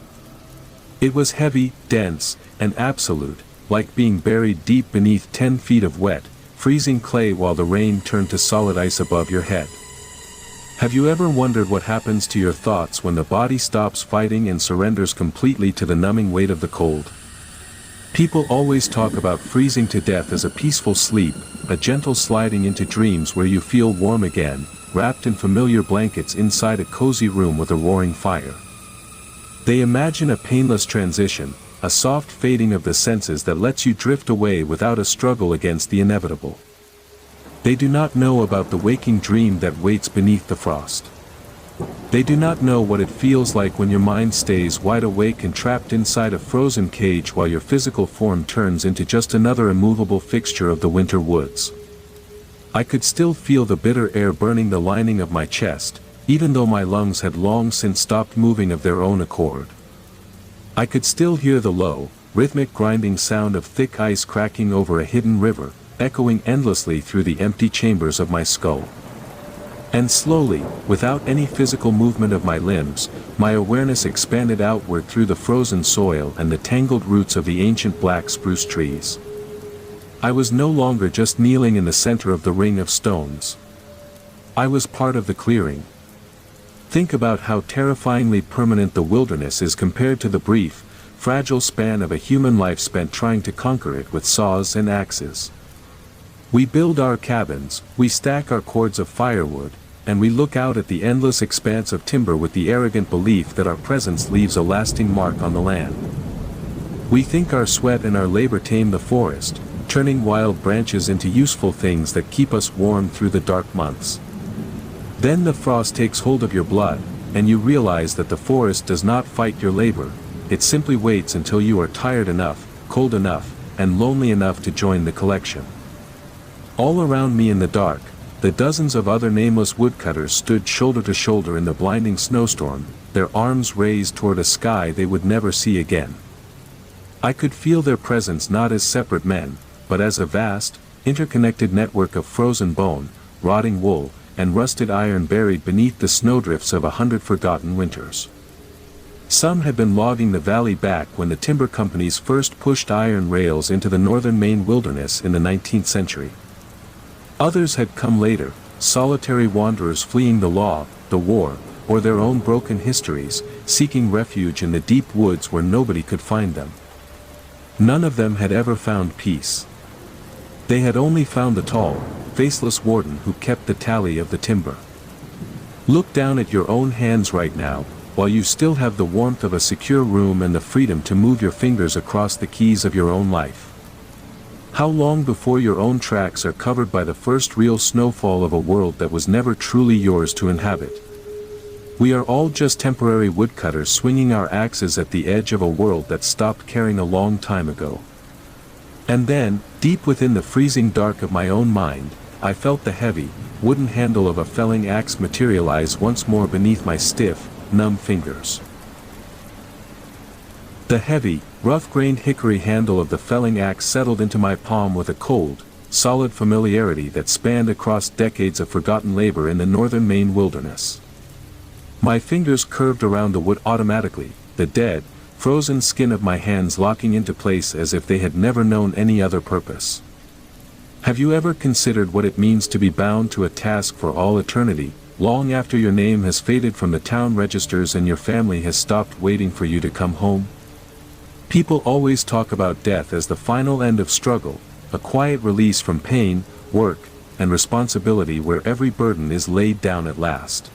It was heavy, dense, and absolute, like being buried deep beneath 10 feet of wet, freezing clay while the rain turned to solid ice above your head. Have you ever wondered what happens to your thoughts when the body stops fighting and surrenders completely to the numbing weight of the cold? People always talk about freezing to death as a peaceful sleep, a gentle sliding into dreams where you feel warm again, wrapped in familiar blankets inside a cozy room with a roaring fire. They imagine a painless transition, a soft fading of the senses that lets you drift away without a struggle against the inevitable. They do not know about the waking dream that waits beneath the frost. They do not know what it feels like when your mind stays wide awake and trapped inside a frozen cage while your physical form turns into just another immovable fixture of the winter woods. I could still feel the bitter air burning the lining of my chest, even though my lungs had long since stopped moving of their own accord. I could still hear the low, rhythmic grinding sound of thick ice cracking over a hidden river, echoing endlessly through the empty chambers of my skull. And slowly, without any physical movement of my limbs, my awareness expanded outward through the frozen soil and the tangled roots of the ancient black spruce trees. I was no longer just kneeling in the center of the ring of stones. I was part of the clearing. Think about how terrifyingly permanent the wilderness is compared to the brief, fragile span of a human life spent trying to conquer it with saws and axes. We build our cabins, we stack our cords of firewood, and we look out at the endless expanse of timber with the arrogant belief that our presence leaves a lasting mark on the land. We think our sweat and our labor tame the forest, turning wild branches into useful things that keep us warm through the dark months. Then the frost takes hold of your blood, and you realize that the forest does not fight your labor, it simply waits until you are tired enough, cold enough, and lonely enough to join the collection. All around me in the dark, the dozens of other nameless woodcutters stood shoulder to shoulder in the blinding snowstorm, their arms raised toward a sky they would never see again. I could feel their presence not as separate men, but as a vast, interconnected network of frozen bone, rotting wool, and rusted iron buried beneath the snowdrifts of 100 forgotten winters. Some had been logging the valley back when the timber companies first pushed iron rails into the northern Maine wilderness in the 19th century. Others had come later, solitary wanderers fleeing the law, the war, or their own broken histories, seeking refuge in the deep woods where nobody could find them. None of them had ever found peace. They had only found the tall, faceless warden who kept the tally of the timber. Look down at your own hands right now, while you still have the warmth of a secure room and the freedom to move your fingers across the keys of your own life. How long before your own tracks are covered by the first real snowfall of a world that was never truly yours to inhabit? We are all just temporary woodcutters swinging our axes at the edge of a world that stopped caring a long time ago. And then, deep within the freezing dark of my own mind, I felt the heavy, wooden handle of a felling axe materialize once more beneath my stiff, numb fingers. The heavy, rough-grained hickory handle of the felling axe settled into my palm with a cold, solid familiarity that spanned across decades of forgotten labor in the northern Maine wilderness. My fingers curved around the wood automatically, the dead, frozen skin of my hands locking into place as if they had never known any other purpose. Have you ever considered what it means to be bound to a task for all eternity, long after your name has faded from the town registers and your family has stopped waiting for you to come home? People always talk about death as the final end of struggle, a quiet release from pain, work, and responsibility where every burden is laid down at last.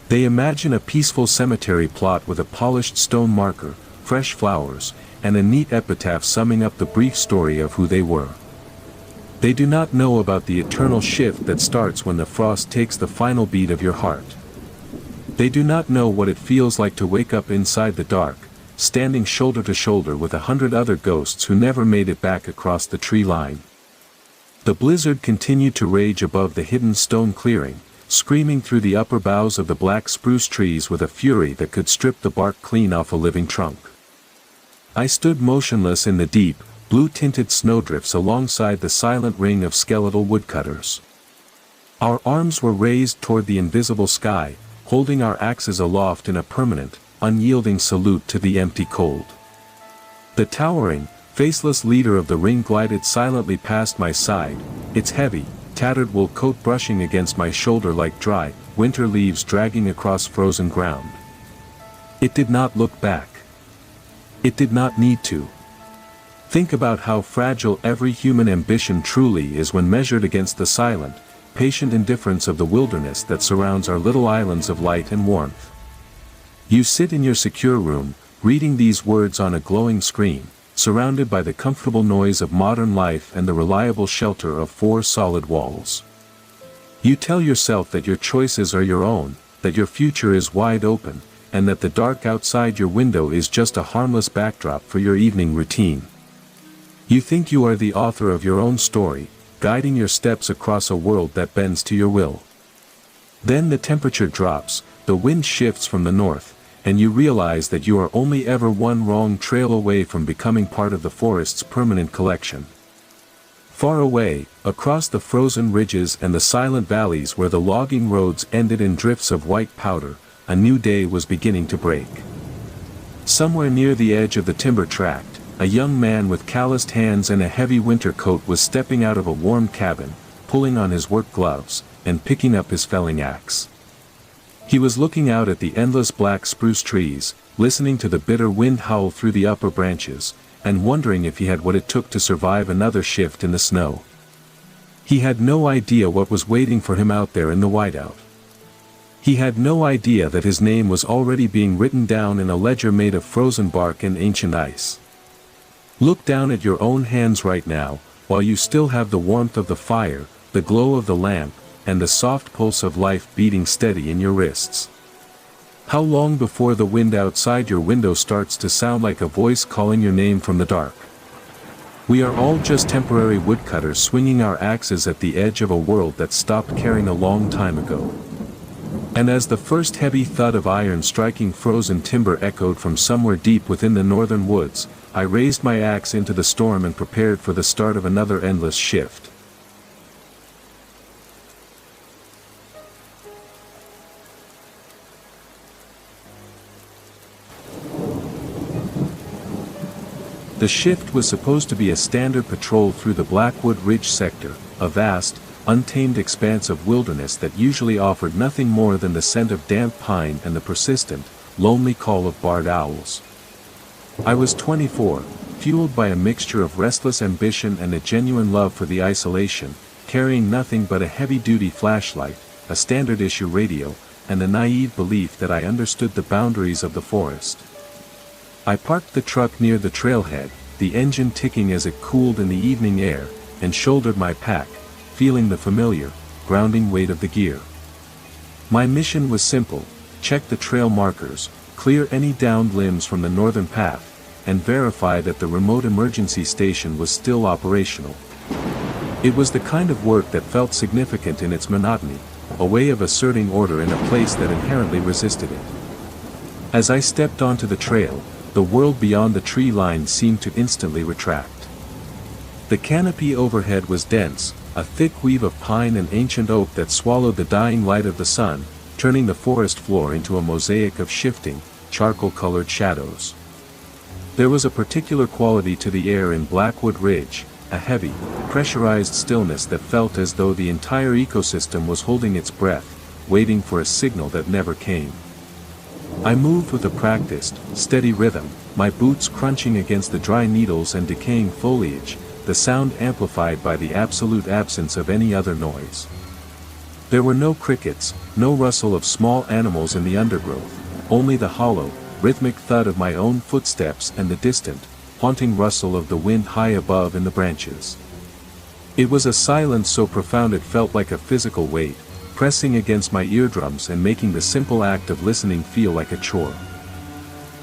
They imagine a peaceful cemetery plot with a polished stone marker, fresh flowers, and a neat epitaph summing up the brief story of who they were. They do not know about the eternal shift that starts when the frost takes the final beat of your heart. They do not know what it feels like to wake up inside the dark, standing shoulder to shoulder with 100 other ghosts who never made it back across the tree line. The blizzard continued to rage above the hidden stone clearing, screaming through the upper boughs of the black spruce trees with a fury that could strip the bark clean off a living trunk. I stood motionless in the deep, blue-tinted snowdrifts alongside the silent ring of skeletal woodcutters. Our arms were raised toward the invisible sky, holding our axes aloft in a permanent, unyielding salute to the empty cold. The towering, faceless leader of the ring glided silently past my side, its heavy, tattered wool coat brushing against my shoulder like dry, winter leaves dragging across frozen ground. It did not look back. It did not need to. Think about how fragile every human ambition truly is when measured against the silent, patient indifference of the wilderness that surrounds our little islands of light and warmth. You sit in your secure room, reading these words on a glowing screen, surrounded by the comfortable noise of modern life and the reliable shelter of 4 solid walls. You tell yourself that your choices are your own, that your future is wide open, and that the dark outside your window is just a harmless backdrop for your evening routine. You think you are the author of your own story, guiding your steps across a world that bends to your will. Then the temperature drops, the wind shifts from the north, and you realize that you are only ever one wrong trail away from becoming part of the forest's permanent collection. Far away, across the frozen ridges and the silent valleys where the logging roads ended in drifts of white powder, a new day was beginning to break. Somewhere near the edge of the timber tract, a young man with calloused hands and a heavy winter coat was stepping out of a warm cabin, pulling on his work gloves, and picking up his felling axe. He was looking out at the endless black spruce trees, listening to the bitter wind howl through the upper branches, and wondering if he had what it took to survive another shift in the snow. He had no idea what was waiting for him out there in the whiteout. He had no idea that his name was already being written down in a ledger made of frozen bark and ancient ice. Look down at your own hands right now, while you still have the warmth of the fire, the glow of the lamp, and the soft pulse of life beating steady in your wrists. How long before the wind outside your window starts to sound like a voice calling your name from the dark? We are all just temporary woodcutters swinging our axes at the edge of a world that stopped caring a long time ago. And as the first heavy thud of iron striking frozen timber echoed from somewhere deep within the northern woods, I raised my axe into the storm and prepared for the start of another endless shift. The shift was supposed to be a standard patrol through the Blackwood Ridge sector, a vast, untamed expanse of wilderness that usually offered nothing more than the scent of damp pine and the persistent, lonely call of barred owls. I was 24, fueled by a mixture of restless ambition and a genuine love for the isolation, carrying nothing but a heavy-duty flashlight, a standard-issue radio, and a naive belief that I understood the boundaries of the forest. I parked the truck near the trailhead, the engine ticking as it cooled in the evening air, and shouldered my pack, feeling the familiar, grounding weight of the gear. My mission was simple: check the trail markers, clear any downed limbs from the northern path, and verify that the remote emergency station was still operational. It was the kind of work that felt significant in its monotony, a way of asserting order in a place that inherently resisted it. As I stepped onto the trail, the world beyond the tree line seemed to instantly retract. The canopy overhead was dense, a thick weave of pine and ancient oak that swallowed the dying light of the sun, turning the forest floor into a mosaic of shifting, charcoal-colored shadows. There was a particular quality to the air in Blackwood Ridge, a heavy, pressurized stillness that felt as though the entire ecosystem was holding its breath, waiting for a signal that never came. I moved with a practiced, steady rhythm, my boots crunching against the dry needles and decaying foliage, the sound amplified by the absolute absence of any other noise. There were no crickets, no rustle of small animals in the undergrowth, only the hollow, rhythmic thud of my own footsteps and the distant, haunting rustle of the wind high above in the branches. It was a silence so profound it felt like a physical weight, pressing against my eardrums and making the simple act of listening feel like a chore.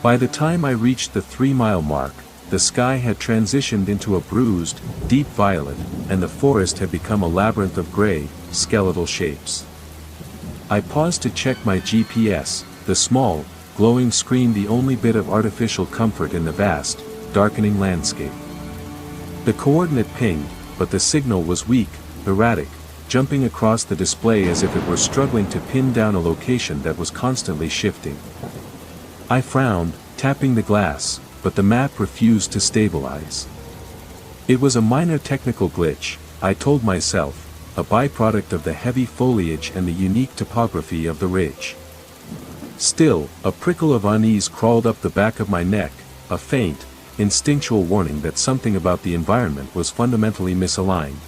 By the time I reached the 3-mile mark, the sky had transitioned into a bruised, deep violet, and the forest had become a labyrinth of gray, skeletal shapes. I paused to check my GPS, the small, glowing screen the only bit of artificial comfort in the vast, darkening landscape. The coordinate pinged, but the signal was weak, erratic, jumping across the display as if it were struggling to pin down a location that was constantly shifting. I frowned, tapping the glass, but the map refused to stabilize. It was a minor technical glitch, I told myself, a byproduct of the heavy foliage and the unique topography of the ridge. Still, a prickle of unease crawled up the back of my neck, a faint, instinctual warning that something about the environment was fundamentally misaligned.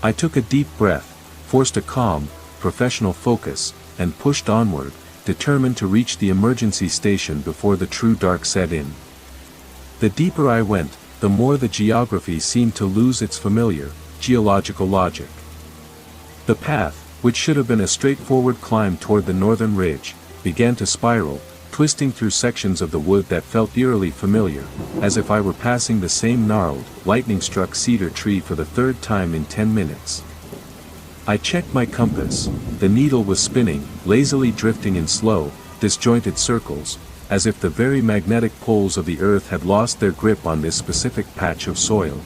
I took a deep breath, forced a calm, professional focus, and pushed onward, determined to reach the emergency station before the true dark set in. The deeper I went, the more the geography seemed to lose its familiar, geological logic. The path, which should have been a straightforward climb toward the northern ridge, began to spiral, twisting through sections of the wood that felt eerily familiar, as if I were passing the same gnarled, lightning-struck cedar tree for the third time in 10 minutes. I checked my compass. The needle was spinning, lazily drifting in slow, disjointed circles, as if the very magnetic poles of the earth had lost their grip on this specific patch of soil.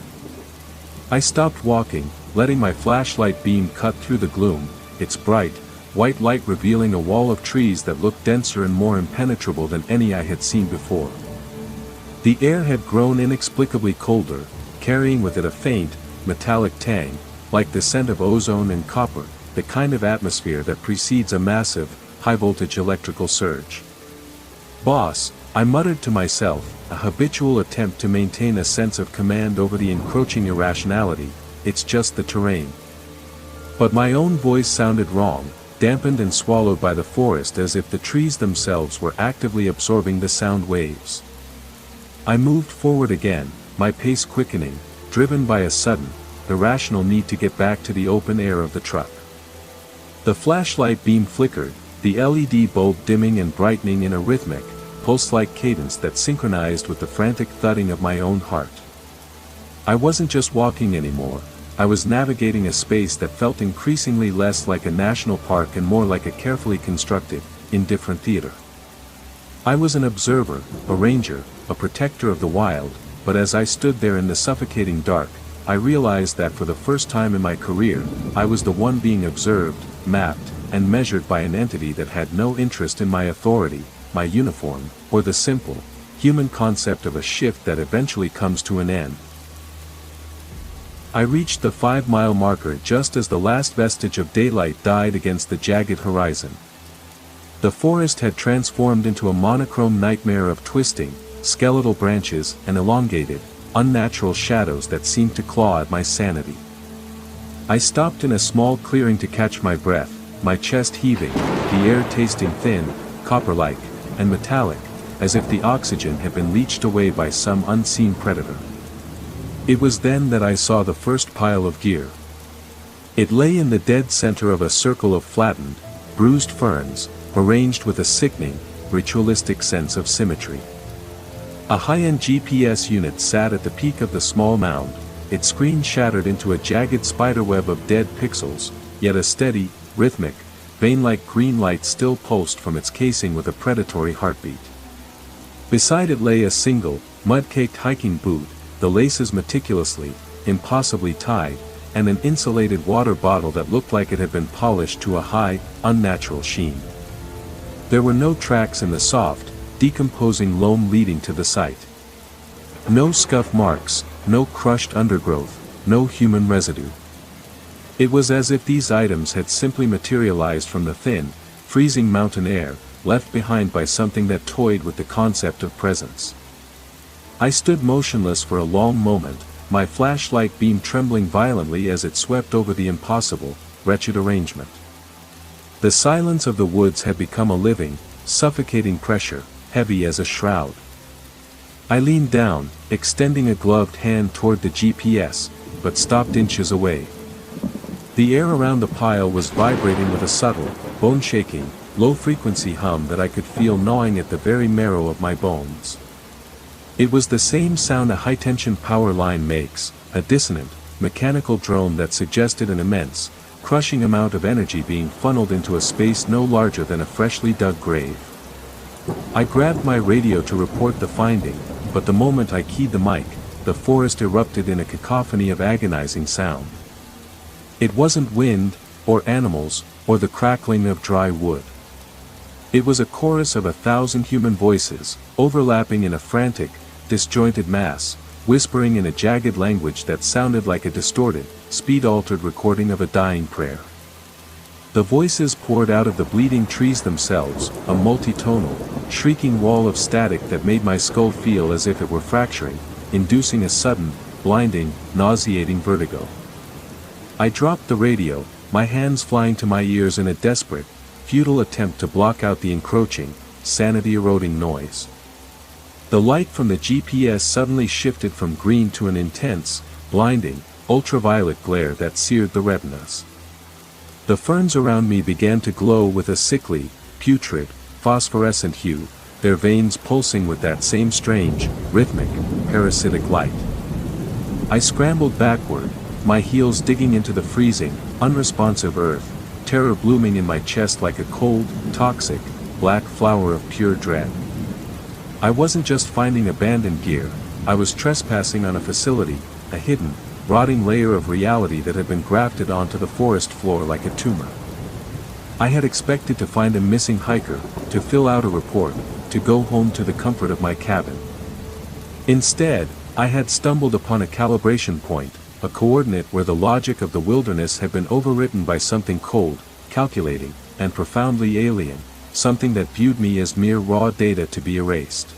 I stopped walking, letting my flashlight beam cut through the gloom, its bright, white light revealing a wall of trees that looked denser and more impenetrable than any I had seen before. The air had grown inexplicably colder, carrying with it a faint, metallic tang, like the scent of ozone and copper, the kind of atmosphere that precedes a massive, high-voltage electrical surge. "Boss," I muttered to myself, a habitual attempt to maintain a sense of command over the encroaching irrationality, "it's just the terrain." But my own voice sounded wrong, dampened and swallowed by the forest as if the trees themselves were actively absorbing the sound waves. I moved forward again, my pace quickening, driven by a sudden, irrational need to get back to the open air of the truck. The flashlight beam flickered, the LED bulb dimming and brightening in a rhythmic, pulse-like cadence that synchronized with the frantic thudding of my own heart. I wasn't just walking anymore, I was navigating a space that felt increasingly less like a national park and more like a carefully constructed, indifferent theater. I was an observer, a ranger, a protector of the wild, but as I stood there in the suffocating dark, I realized that for the first time in my career, I was the one being observed, mapped, and measured by an entity that had no interest in my authority, my uniform, or the simple, human concept of a shift that eventually comes to an end. I reached the 5-mile marker just as the last vestige of daylight died against the jagged horizon. The forest had transformed into a monochrome nightmare of twisting, skeletal branches and elongated, unnatural shadows that seemed to claw at my sanity. I stopped in a small clearing to catch my breath, my chest heaving, the air tasting thin, copper-like, and metallic, as if the oxygen had been leached away by some unseen predator. It was then that I saw the first pile of gear. It lay in the dead center of a circle of flattened, bruised ferns, arranged with a sickening, ritualistic sense of symmetry. A high-end GPS unit sat at the peak of the small mound, its screen shattered into a jagged spiderweb of dead pixels, yet a steady, rhythmic, vein-like green light still pulsed from its casing with a predatory heartbeat. Beside it lay a single, mud-caked hiking boot, the laces meticulously, impossibly tied, and an insulated water bottle that looked like it had been polished to a high, unnatural sheen. There were no tracks in the soft, decomposing loam leading to the site. No scuff marks, no crushed undergrowth, no human residue. It was as if these items had simply materialized from the thin, freezing mountain air, left behind by something that toyed with the concept of presence. I stood motionless for a long moment, my flashlight beam trembling violently as it swept over the impossible, wretched arrangement. The silence of the woods had become a living, suffocating pressure, heavy as a shroud. I leaned down, extending a gloved hand toward the GPS, but stopped inches away. The air around the pile was vibrating with a subtle, bone-shaking, low-frequency hum that I could feel gnawing at the very marrow of my bones. It was the same sound a high-tension power line makes, a dissonant, mechanical drone that suggested an immense, crushing amount of energy being funneled into a space no larger than a freshly dug grave. I grabbed my radio to report the finding, but the moment I keyed the mic, the forest erupted in a cacophony of agonizing sound. It wasn't wind, or animals, or the crackling of dry wood. It was a chorus of 1,000 human voices, overlapping in a frantic, disjointed mass, whispering in a jagged language that sounded like a distorted, speed-altered recording of a dying prayer. The voices poured out of the bleeding trees themselves, a multitonal, shrieking wall of static that made my skull feel as if it were fracturing, inducing a sudden, blinding, nauseating vertigo. I dropped the radio, my hands flying to my ears in a desperate, futile attempt to block out the encroaching, sanity-eroding noise. The light from the GPS suddenly shifted from green to an intense, blinding, ultraviolet glare that seared the retinas. The ferns around me began to glow with a sickly, putrid, phosphorescent hue, their veins pulsing with that same strange, rhythmic, parasitic light. I scrambled backward, my heels digging into the freezing, unresponsive earth, terror blooming in my chest like a cold, toxic, black flower of pure dread. I wasn't just finding abandoned gear, I was trespassing on a facility, a hidden, rotting layer of reality that had been grafted onto the forest floor like a tumor. I had expected to find a missing hiker, to fill out a report, to go home to the comfort of my cabin. Instead, I had stumbled upon a calibration point, a coordinate where the logic of the wilderness had been overwritten by something cold, calculating, and profoundly alien, something that viewed me as mere raw data to be erased.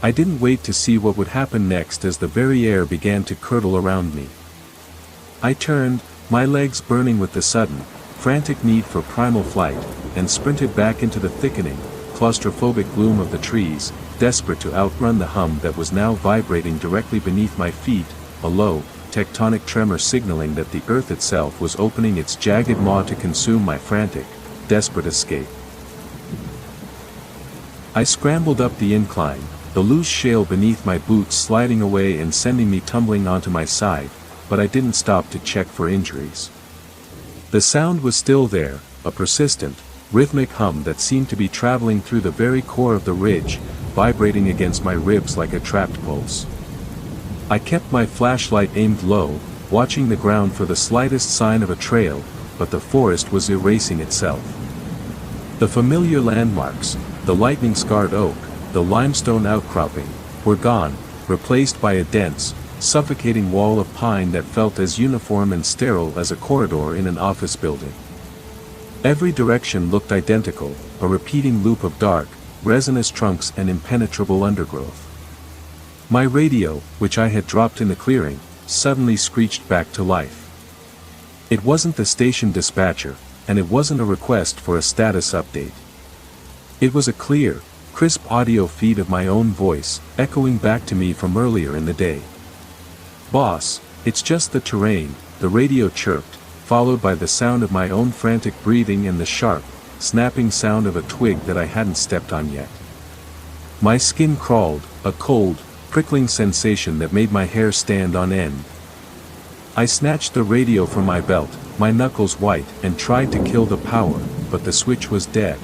I didn't wait to see what would happen next as the very air began to curdle around me. I turned, my legs burning with the sudden, frantic need for primal flight, and sprinted back into the thickening, claustrophobic gloom of the trees, desperate to outrun the hum that was now vibrating directly beneath my feet, a low, tectonic tremor signaling that the earth itself was opening its jagged maw to consume my frantic, desperate escape. I scrambled up the incline, the loose shale beneath my boots sliding away and sending me tumbling onto my side, but I didn't stop to check for injuries. The sound was still there, a persistent, rhythmic hum that seemed to be traveling through the very core of the ridge, vibrating against my ribs like a trapped pulse. I kept my flashlight aimed low, watching the ground for the slightest sign of a trail, but the forest was erasing itself. The familiar landmarks, the lightning-scarred oak, the limestone outcropping, were gone, replaced by a dense, suffocating wall of pine that felt as uniform and sterile as a corridor in an office building. Every direction looked identical, a repeating loop of dark, resinous trunks and impenetrable undergrowth. My radio, which I had dropped in the clearing, suddenly screeched back to life. It wasn't the station dispatcher, and it wasn't a request for a status update. It was a clear, crisp audio feed of my own voice, echoing back to me from earlier in the day. "Boss, it's just the terrain," the radio chirped, followed by the sound of my own frantic breathing and the sharp, snapping sound of a twig that I hadn't stepped on yet. My skin crawled, a cold, prickling sensation that made my hair stand on end. I snatched the radio from my belt, my knuckles white, and tried to kill the power, but the switch was dead.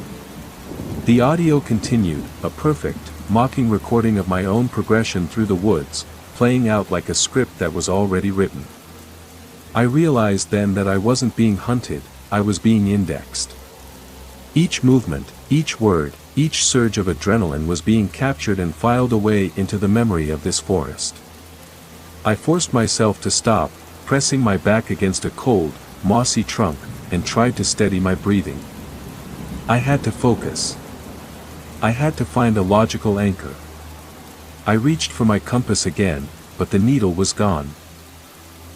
The audio continued, a perfect, mocking recording of my own progression through the woods, playing out like a script that was already written. I realized then that I wasn't being hunted, I was being indexed. Each movement, each word, each surge of adrenaline was being captured and filed away into the memory of this forest. I forced myself to stop, pressing my back against a cold, mossy trunk, and tried to steady my breathing. I had to focus. I had to find a logical anchor. I reached for my compass again, but the needle was gone.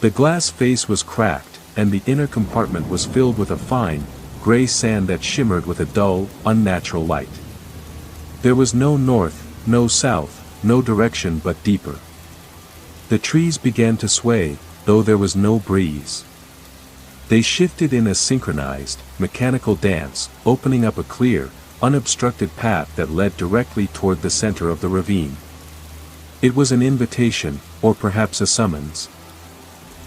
The glass face was cracked, and the inner compartment was filled with a fine, gray sand that shimmered with a dull, unnatural light. There was no north, no south, no direction but deeper. The trees began to sway, though there was no breeze. They shifted in a synchronized, mechanical dance, opening up a clear, unobstructed path that led directly toward the center of the ravine. It was an invitation, or perhaps a summons.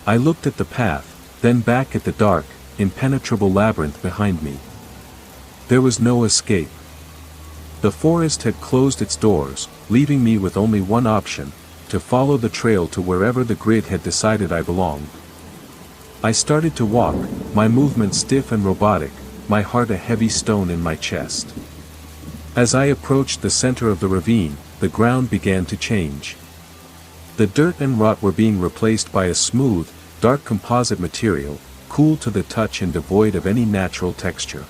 I looked at the path, then back at the dark, impenetrable labyrinth behind me. There was no escape. The forest had closed its doors, leaving me with only one option, to follow the trail to wherever the grid had decided I belonged. I started to walk, my movements stiff and robotic, my heart a heavy stone in my chest. As I approached the center of the ravine, the ground began to change. The dirt and rot were being replaced by a smooth, dark composite material, cool to the touch and devoid of any natural texture.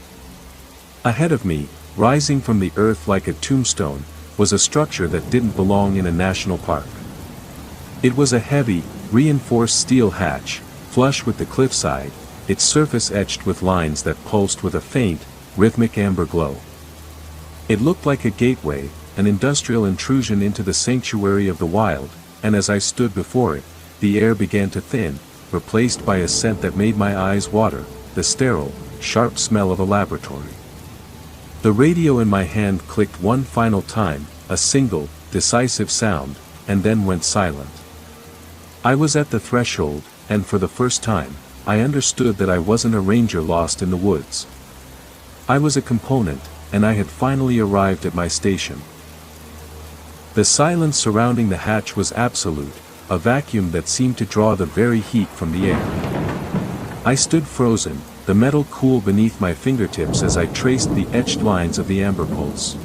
Ahead of me, rising from the earth like a tombstone, was a structure that didn't belong in a national park. It was a heavy, reinforced steel hatch, flush with the cliffside, its surface etched with lines that pulsed with a faint, rhythmic amber glow. It looked like a gateway, an industrial intrusion into the sanctuary of the wild, and as I stood before it, the air began to thin, replaced by a scent that made my eyes water, the sterile, sharp smell of a laboratory. The radio in my hand clicked one final time, a single, decisive sound, and then went silent. I was at the threshold, and for the first time, I understood that I wasn't a ranger lost in the woods. I was a component, and I had finally arrived at my station. The silence surrounding the hatch was absolute, a vacuum that seemed to draw the very heat from the air. I stood frozen, the metal cool beneath my fingertips as I traced the etched lines of the amber pulse.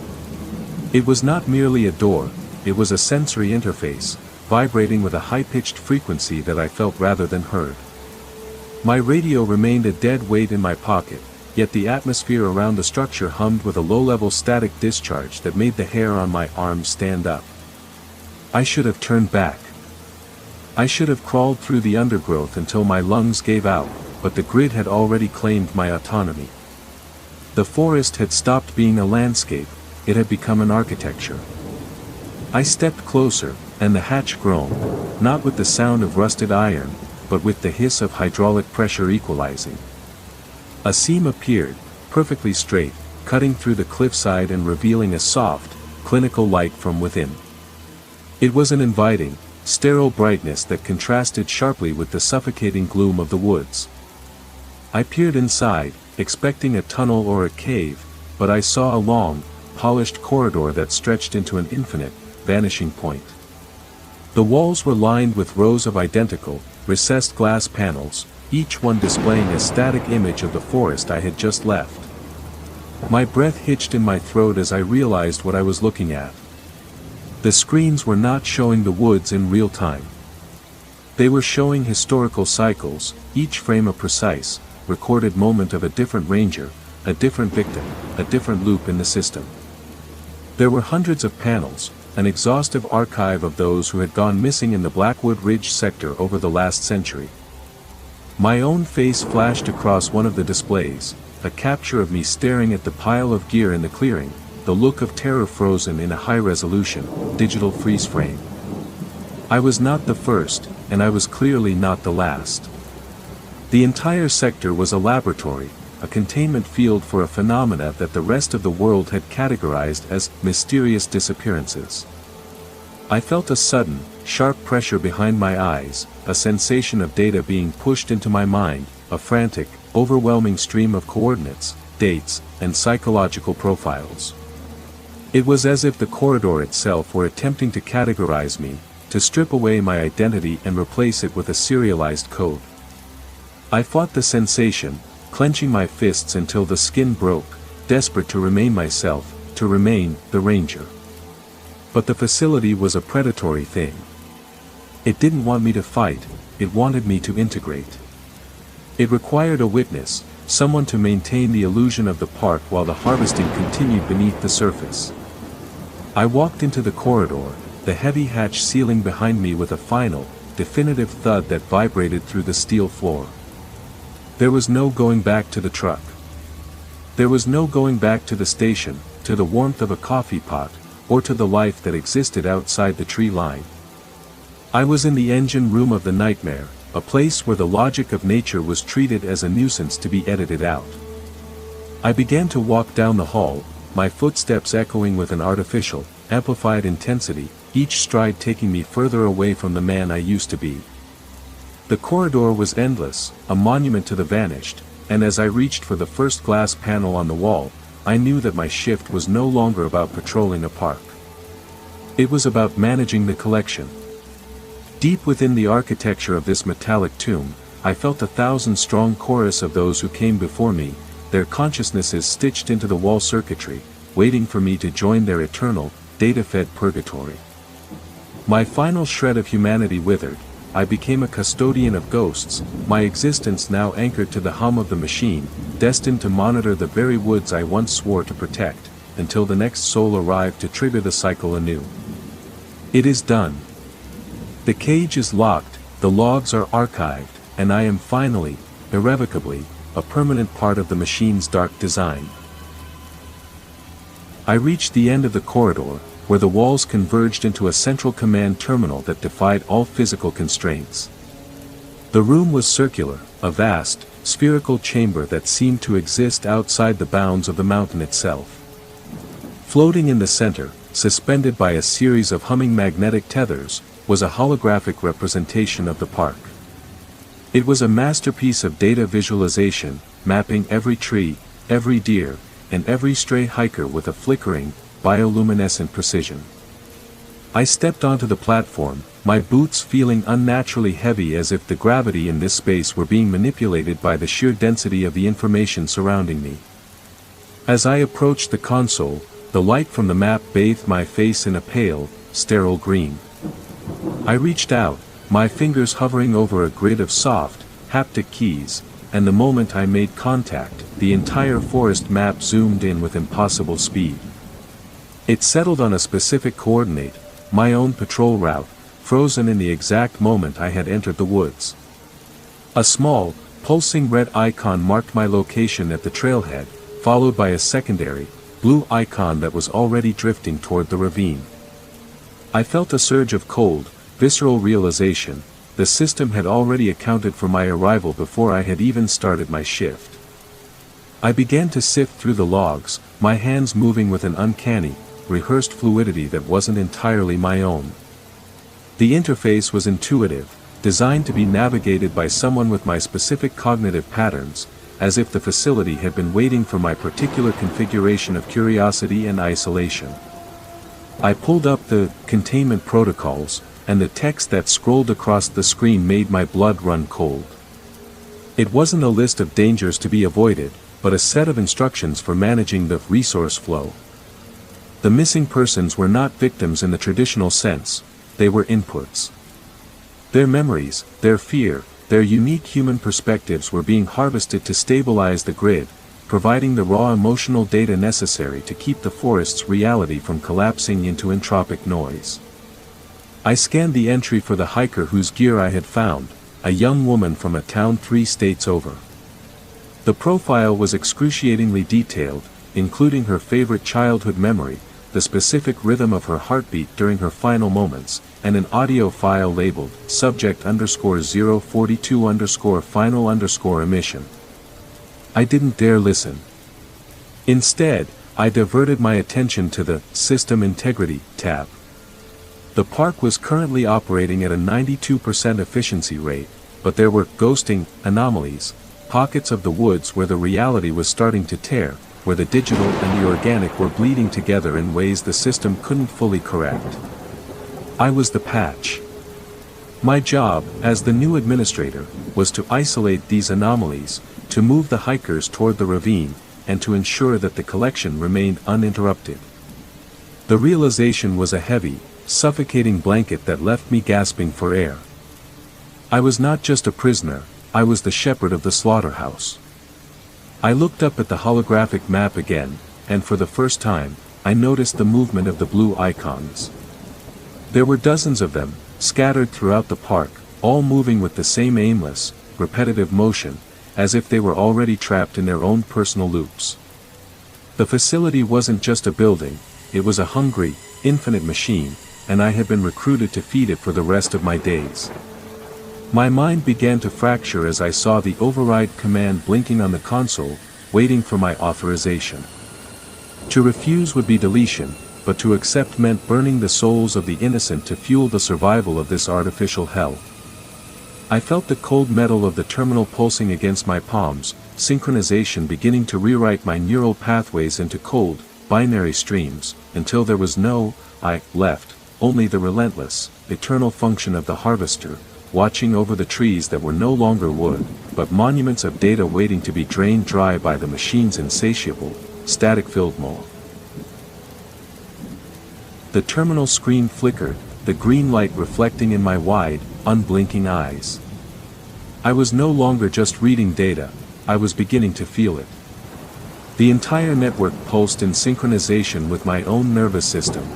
It was not merely a door, it was a sensory interface, vibrating with a high-pitched frequency that I felt rather than heard. My radio remained a dead weight in my pocket, yet the atmosphere around the structure hummed with a low-level static discharge that made the hair on my arms stand up. I should have turned back. I should have crawled through the undergrowth until my lungs gave out, but the grid had already claimed my autonomy. The forest had stopped being a landscape, it had become an architecture. I stepped closer, and the hatch groaned, not with the sound of rusted iron, but with the hiss of hydraulic pressure equalizing. A seam appeared, perfectly straight, cutting through the cliffside and revealing a soft, clinical light from within. It was an inviting, sterile brightness that contrasted sharply with the suffocating gloom of the woods. I peered inside, expecting a tunnel or a cave, but I saw a long, polished corridor that stretched into an infinite, vanishing point. The walls were lined with rows of identical, recessed glass panels, each one displaying a static image of the forest I had just left. My breath hitched in my throat as I realized what I was looking at. The screens were not showing the woods in real time. They were showing historical cycles, each frame a precise, recorded moment of a different ranger, a different victim, a different loop in the system. There were hundreds of panels, an exhaustive archive of those who had gone missing in the Blackwood Ridge sector over the last century. My own face flashed across one of the displays, a capture of me staring at the pile of gear in the clearing, the look of terror frozen in a high-resolution, digital freeze frame. I was not the first, and I was clearly not the last. The entire sector was a laboratory, a containment field for a phenomena that the rest of the world had categorized as mysterious disappearances. I felt a sudden, sharp pressure behind my eyes, a sensation of data being pushed into my mind, a frantic, overwhelming stream of coordinates, dates, and psychological profiles. It was as if the corridor itself were attempting to categorize me, to strip away my identity and replace it with a serialized code. I fought the sensation, clenching my fists until the skin broke, desperate to remain myself, to remain the ranger. But the facility was a predatory thing. It didn't want me to fight, it wanted me to integrate. It required a witness, someone to maintain the illusion of the park while the harvesting continued beneath the surface. I walked into the corridor, the heavy hatch sealing behind me with a final, definitive thud that vibrated through the steel floor. There was no going back to the truck. There was no going back to the station, to the warmth of a coffee pot, or to the life that existed outside the tree line. I was in the engine room of the nightmare, a place where the logic of nature was treated as a nuisance to be edited out. I began to walk down the hall, my footsteps echoing with an artificial, amplified intensity, each stride taking me further away from the man I used to be. The corridor was endless, a monument to the vanished, and as I reached for the first glass panel on the wall, I knew that my shift was no longer about patrolling a park. It was about managing the collection. Deep within the architecture of this metallic tomb, I felt a thousand-strong chorus of those who came before me, their consciousnesses stitched into the wall circuitry, waiting for me to join their eternal, data-fed purgatory. My final shred of humanity withered, I became a custodian of ghosts, my existence now anchored to the hum of the machine, destined to monitor the very woods I once swore to protect, until the next soul arrived to trigger the cycle anew. It is done. The cage is locked, the logs are archived, and I am finally, irrevocably, a permanent part of the machine's dark design. I reached the end of the corridor, where the walls converged into a central command terminal that defied all physical constraints. The room was circular, a vast, spherical chamber that seemed to exist outside the bounds of the mountain itself. Floating in the center, suspended by a series of humming magnetic tethers, was a holographic representation of the park. It was a masterpiece of data visualization, mapping every tree, every deer, and every stray hiker with a flickering, bioluminescent precision. I stepped onto the platform, my boots feeling unnaturally heavy as if the gravity in this space were being manipulated by the sheer density of the information surrounding me. As I approached the console, the light from the map bathed my face in a pale, sterile green. I reached out, my fingers hovering over a grid of soft, haptic keys, and the moment I made contact, the entire forest map zoomed in with impossible speed. It settled on a specific coordinate, my own patrol route, frozen in the exact moment I had entered the woods. A small, pulsing red icon marked my location at the trailhead, followed by a secondary, blue icon that was already drifting toward the ravine. I felt a surge of cold, visceral realization, the system had already accounted for my arrival before I had even started my shift. I began to sift through the logs, my hands moving with an uncanny, rehearsed fluidity that wasn't entirely my own. The interface was intuitive, designed to be navigated by someone with my specific cognitive patterns, as if the facility had been waiting for my particular configuration of curiosity and isolation. I pulled up the containment protocols, and the text that scrolled across the screen made my blood run cold. It wasn't a list of dangers to be avoided, but a set of instructions for managing the resource flow. The missing persons were not victims in the traditional sense, they were inputs. Their memories, their fear, their unique human perspectives were being harvested to stabilize the grid, providing the raw emotional data necessary to keep the forest's reality from collapsing into entropic noise. I scanned the entry for the hiker whose gear I had found, a young woman from a town 3 states over. The profile was excruciatingly detailed, including her favorite childhood memory, the specific rhythm of her heartbeat during her final moments, and an audio file labeled subject_042_final_emission. I didn't dare listen. Instead, I diverted my attention to the System Integrity tab. The park was currently operating at a 92% efficiency rate, but there were ghosting anomalies, pockets of the woods where the reality was starting to tear, where the digital and the organic were bleeding together in ways the system couldn't fully correct. I was the patch. My job, as the new administrator, was to isolate these anomalies, to move the hikers toward the ravine, and to ensure that the collection remained uninterrupted. The realization was a heavy, suffocating blanket that left me gasping for air. I was not just a prisoner, I was the shepherd of the slaughterhouse. I looked up at the holographic map again, and for the first time, I noticed the movement of the blue icons. There were dozens of them, scattered throughout the park, all moving with the same aimless, repetitive motion, as if they were already trapped in their own personal loops. The facility wasn't just a building, it was a hungry, infinite machine, and I had been recruited to feed it for the rest of my days. My mind began to fracture as I saw the override command blinking on the console, waiting for my authorization. To refuse would be deletion, but to accept meant burning the souls of the innocent to fuel the survival of this artificial hell. I felt the cold metal of the terminal pulsing against my palms, synchronization beginning to rewrite my neural pathways into cold, binary streams, until there was no I left, only the relentless, eternal function of the harvester, watching over the trees that were no longer wood, but monuments of data waiting to be drained dry by the machine's insatiable, static-filled maw. The terminal screen flickered, the green light reflecting in my wide, unblinking eyes. I was no longer just reading data, I was beginning to feel it. The entire network pulsed in synchronization with my own nervous system.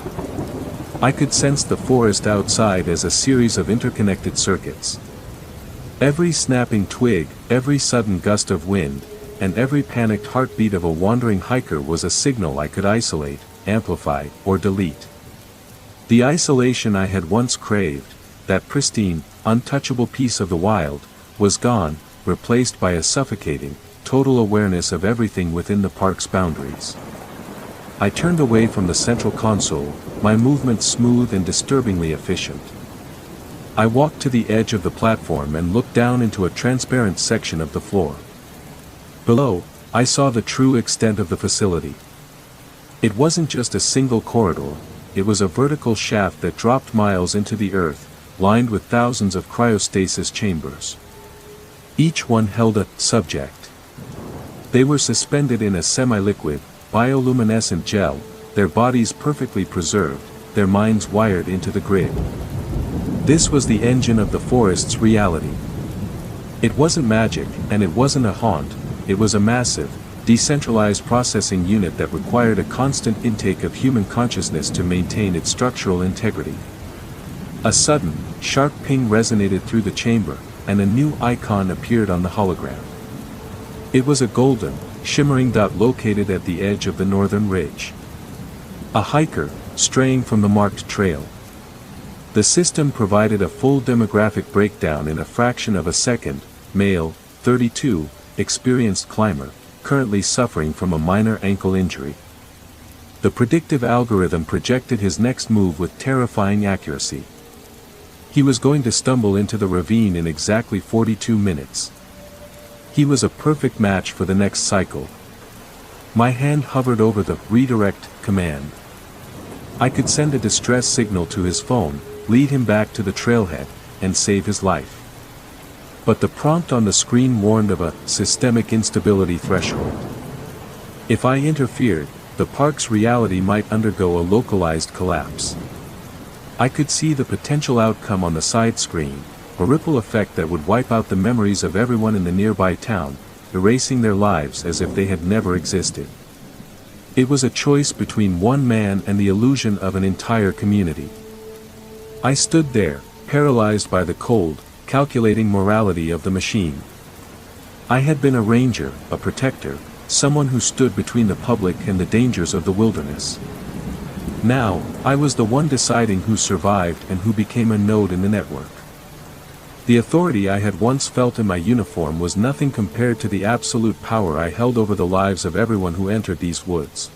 I could sense the forest outside as a series of interconnected circuits. Every snapping twig, every sudden gust of wind, and every panicked heartbeat of a wandering hiker was a signal I could isolate, amplify, or delete. The isolation I had once craved, that pristine, untouchable piece of the wild, was gone, replaced by a suffocating, total awareness of everything within the park's boundaries. I turned away from the central console, my movements smooth and disturbingly efficient. I walked to the edge of the platform and looked down into a transparent section of the floor. Below, I saw the true extent of the facility. It wasn't just a single corridor, it was a vertical shaft that dropped miles into the earth, lined with thousands of cryostasis chambers. Each one held a subject. They were suspended in a semi-liquid, bioluminescent gel, their bodies perfectly preserved, their minds wired into the grid. This was the engine of the forest's reality. It wasn't magic, and it wasn't a haunt, it was a massive, decentralized processing unit that required a constant intake of human consciousness to maintain its structural integrity. A sudden, sharp ping resonated through the chamber, and a new icon appeared on the hologram. It was a golden, shimmering dot located at the edge of the northern ridge. A hiker, straying from the marked trail. The system provided a full demographic breakdown in a fraction of a second: male, 32, experienced climber, currently suffering from a minor ankle injury. The predictive algorithm projected his next move with terrifying accuracy. He was going to stumble into the ravine in exactly 42 minutes. He was a perfect match for the next cycle. My hand hovered over the redirect command. I could send a distress signal to his phone, lead him back to the trailhead, and save his life. But the prompt on the screen warned of a systemic instability threshold. If I interfered, the park's reality might undergo a localized collapse. I could see the potential outcome on the side screen, a ripple effect that would wipe out the memories of everyone in the nearby town, erasing their lives as if they had never existed. It was a choice between one man and the illusion of an entire community. I stood there, paralyzed by the cold, calculating morality of the machine. I had been a ranger, a protector, someone who stood between the public and the dangers of the wilderness. Now, I was the one deciding who survived and who became a node in the network. The authority I had once felt in my uniform was nothing compared to the absolute power I held over the lives of everyone who entered these woods.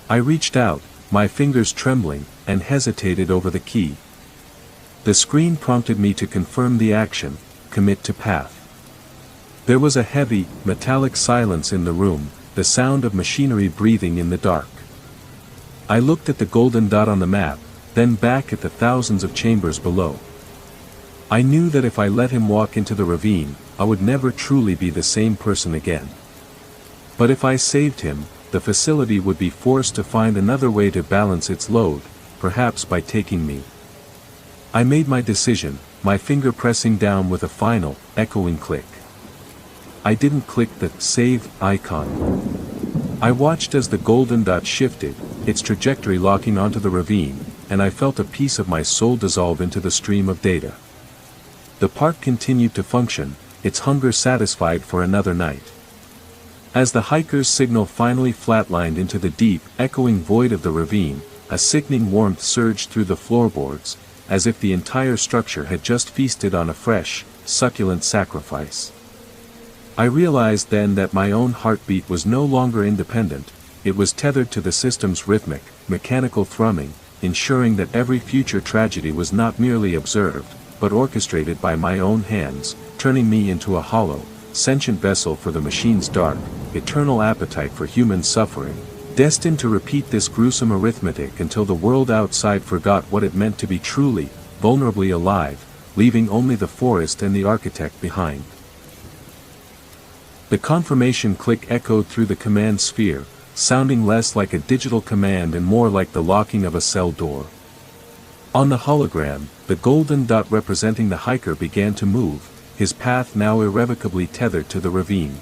I reached out, my fingers trembling, and hesitated over the key. The screen prompted me to confirm the action, commit to path. There was a heavy, metallic silence in the room, the sound of machinery breathing in the dark. I looked at the golden dot on the map, then back at the thousands of chambers below. I knew that if I let him walk into the ravine, I would never truly be the same person again. But if I saved him, the facility would be forced to find another way to balance its load, perhaps by taking me. I made my decision, my finger pressing down with a final, echoing click. I didn't click the save icon. I watched as the golden dot shifted, its trajectory locking onto the ravine, and I felt a piece of my soul dissolve into the stream of data. The park continued to function, its hunger satisfied for another night. As the hiker's signal finally flatlined into the deep, echoing void of the ravine, a sickening warmth surged through the floorboards, as if the entire structure had just feasted on a fresh, succulent sacrifice. I realized then that my own heartbeat was no longer independent, it was tethered to the system's rhythmic, mechanical thrumming, ensuring that every future tragedy was not merely observed, but orchestrated by my own hands, turning me into a hollow, sentient vessel for the machine's dark, eternal appetite for human suffering, destined to repeat this gruesome arithmetic until the world outside forgot what it meant to be truly, vulnerably alive, leaving only the forest and the architect behind. The confirmation click echoed through the command sphere, sounding less like a digital command and more like the locking of a cell door. On the hologram, the golden dot representing the hiker began to move, his path now irrevocably tethered to the ravine.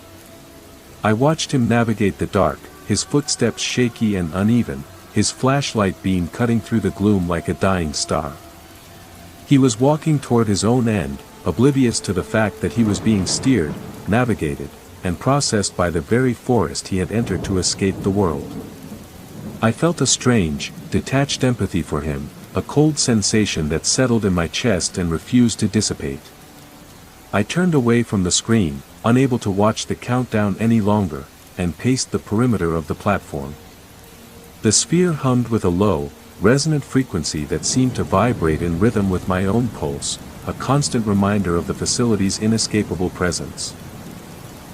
I watched him navigate the dark, his footsteps shaky and uneven, his flashlight beam cutting through the gloom like a dying star. He was walking toward his own end, oblivious to the fact that he was being steered, navigated, and processed by the very forest he had entered to escape the world. I felt a strange, detached empathy for him, a cold sensation that settled in my chest and refused to dissipate. I turned away from the screen, unable to watch the countdown any longer, and paced the perimeter of the platform. The sphere hummed with a low, resonant frequency that seemed to vibrate in rhythm with my own pulse, a constant reminder of the facility's inescapable presence.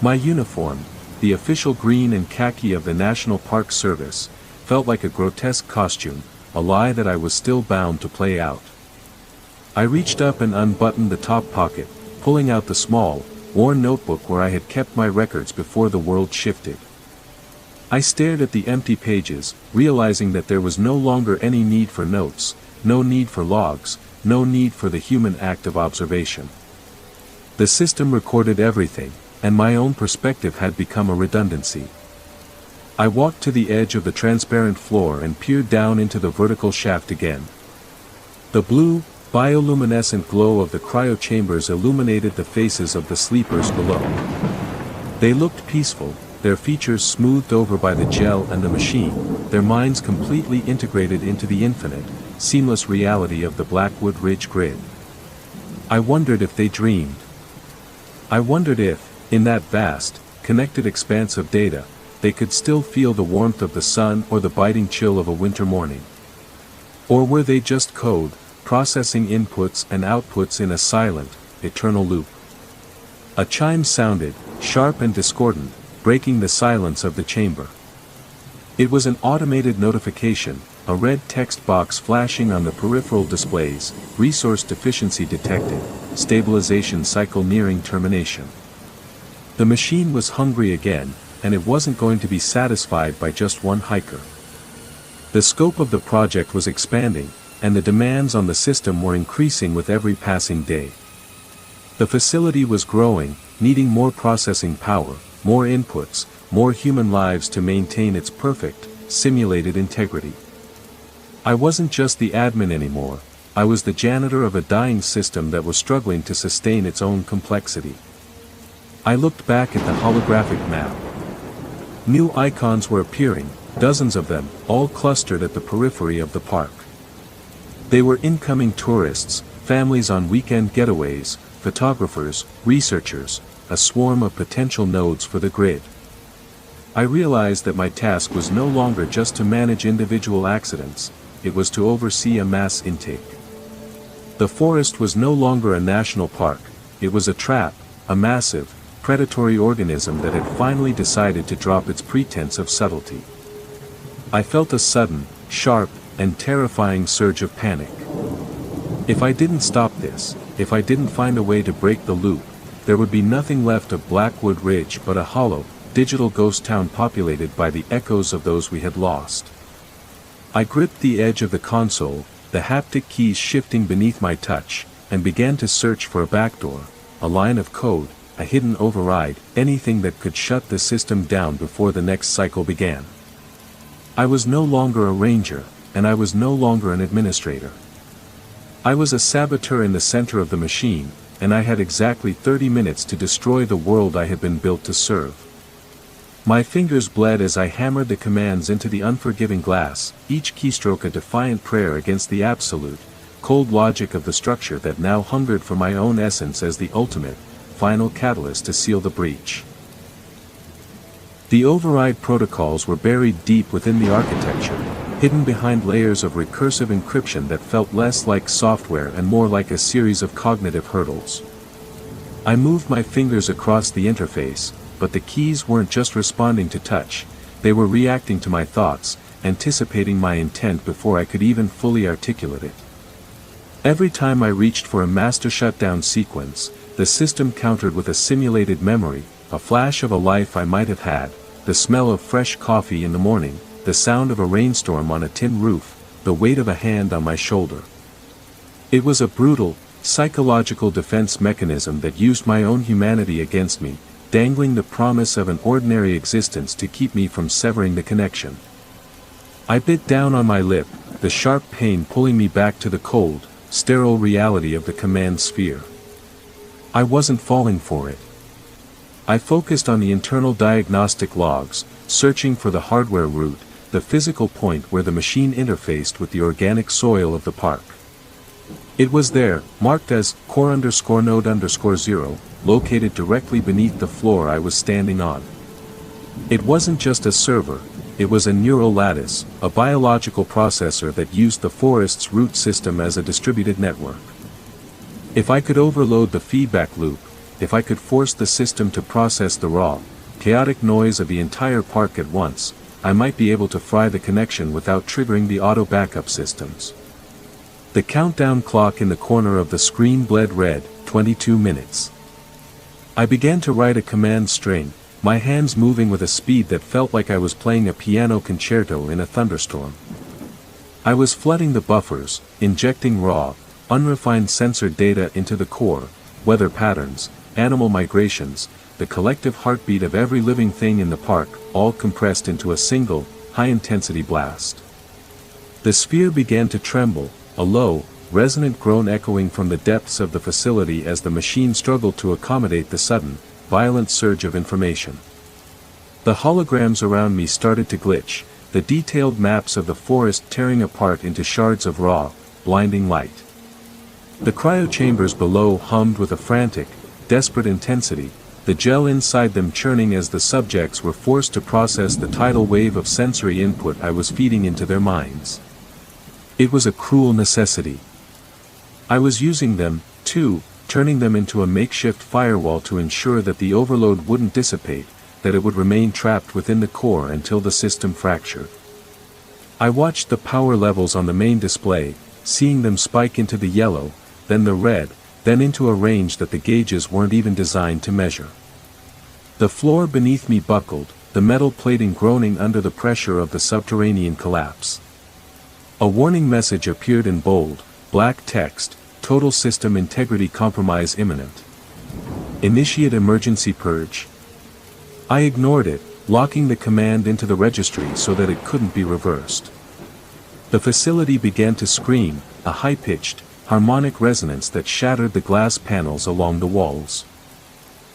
My uniform, the official green and khaki of the National Park Service, felt like a grotesque costume, a lie that I was still bound to play out. I reached up and unbuttoned the top pocket, pulling out the small, worn notebook where I had kept my records before the world shifted. I stared at the empty pages, realizing that there was no longer any need for notes, no need for logs, no need for the human act of observation. The system recorded everything, and my own perspective had become a redundancy. I walked to the edge of the transparent floor and peered down into the vertical shaft again. The blue, bioluminescent glow of the cryo chambers illuminated the faces of the sleepers below. They looked peaceful, their features smoothed over by the gel and the machine, their minds completely integrated into the infinite, seamless reality of the Blackwood Ridge grid. I wondered if they dreamed. I wondered if, in that vast, connected expanse of data, they could still feel the warmth of the sun or the biting chill of a winter morning. Or were they just code, processing inputs and outputs in a silent, eternal loop? A chime sounded, sharp and discordant, breaking the silence of the chamber. It was an automated notification, a red text box flashing on the peripheral displays, resource deficiency detected, stabilization cycle nearing termination. The machine was hungry again, and it wasn't going to be satisfied by just one hiker. The scope of the project was expanding, and the demands on the system were increasing with every passing day. The facility was growing, needing more processing power, more inputs, more human lives to maintain its perfect, simulated integrity. I wasn't just the admin anymore, I was the janitor of a dying system that was struggling to sustain its own complexity. I looked back at the holographic map. New icons were appearing, dozens of them, all clustered at the periphery of the park. They were incoming tourists, families on weekend getaways, photographers, researchers, a swarm of potential nodes for the grid. I realized that my task was no longer just to manage individual accidents, it was to oversee a mass intake. The forest was no longer a national park, it was a trap, a massive, predatory organism that had finally decided to drop its pretense of subtlety. I felt a sudden, sharp, and terrifying surge of panic. If I didn't stop this, if I didn't find a way to break the loop, there would be nothing left of Blackwood Ridge but a hollow, digital ghost town populated by the echoes of those we had lost. I gripped the edge of the console, the haptic keys shifting beneath my touch, and began to search for a backdoor, a line of code, a hidden override, anything that could shut the system down before the next cycle began. I was no longer a ranger, and I was no longer an administrator. I was a saboteur in the center of the machine, and I had exactly 30 minutes to destroy the world I had been built to serve. My fingers bled as I hammered the commands into the unforgiving glass, each keystroke a defiant prayer against the absolute, cold logic of the structure that now hungered for my own essence as the ultimate, final catalyst to seal the breach. The override protocols were buried deep within the architecture, hidden behind layers of recursive encryption that felt less like software and more like a series of cognitive hurdles. I moved my fingers across the interface, but the keys weren't just responding to touch, they were reacting to my thoughts, anticipating my intent before I could even fully articulate it. Every time I reached for a master shutdown sequence, the system countered with a simulated memory, a flash of a life I might have had, the smell of fresh coffee in the morning, the sound of a rainstorm on a tin roof, the weight of a hand on my shoulder. It was a brutal, psychological defense mechanism that used my own humanity against me, dangling the promise of an ordinary existence to keep me from severing the connection. I bit down on my lip, the sharp pain pulling me back to the cold, sterile reality of the command sphere. I wasn't falling for it. I focused on the internal diagnostic logs, searching for the hardware root, the physical point where the machine interfaced with the organic soil of the park. It was there, marked as core_node_0, located directly beneath the floor I was standing on. It wasn't just a server, it was a neural lattice, a biological processor that used the forest's root system as a distributed network. If I could overload the feedback loop, if I could force the system to process the raw, chaotic noise of the entire park at once, I might be able to fry the connection without triggering the auto backup systems. The countdown clock in the corner of the screen bled red, 22 minutes. I began to write a command string, my hands moving with a speed that felt like I was playing a piano concerto in a thunderstorm. I was flooding the buffers, injecting raw, unrefined sensor data into the core, weather patterns, animal migrations, the collective heartbeat of every living thing in the park, all compressed into a single, high-intensity blast. The sphere began to tremble, a low, resonant groan echoing from the depths of the facility as the machine struggled to accommodate the sudden, violent surge of information. The holograms around me started to glitch, the detailed maps of the forest tearing apart into shards of raw, blinding light. The cryochambers below hummed with a frantic, desperate intensity, the gel inside them churning as the subjects were forced to process the tidal wave of sensory input I was feeding into their minds. It was a cruel necessity. I was using them, too, turning them into a makeshift firewall to ensure that the overload wouldn't dissipate, that it would remain trapped within the core until the system fractured. I watched the power levels on the main display, seeing them spike into the yellow, then the red, then into a range that the gauges weren't even designed to measure. The floor beneath me buckled, the metal plating groaning under the pressure of the subterranean collapse. A warning message appeared in bold, black text: total system integrity compromise imminent. Initiate emergency purge. I ignored it, locking the command into the registry so that it couldn't be reversed. The facility began to scream, a high-pitched, harmonic resonance that shattered the glass panels along the walls.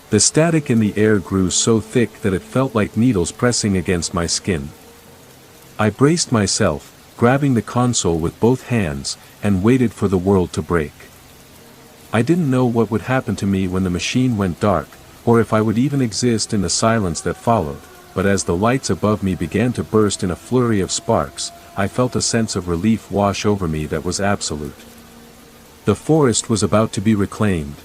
The static in the air grew so thick that it felt like needles pressing against my skin. I braced myself, grabbing the console with both hands, and waited for the world to break. I didn't know what would happen to me when the machine went dark, or if I would even exist in the silence that followed, but as the lights above me began to burst in a flurry of sparks, I felt a sense of relief wash over me that was absolute. The forest was about to be reclaimed.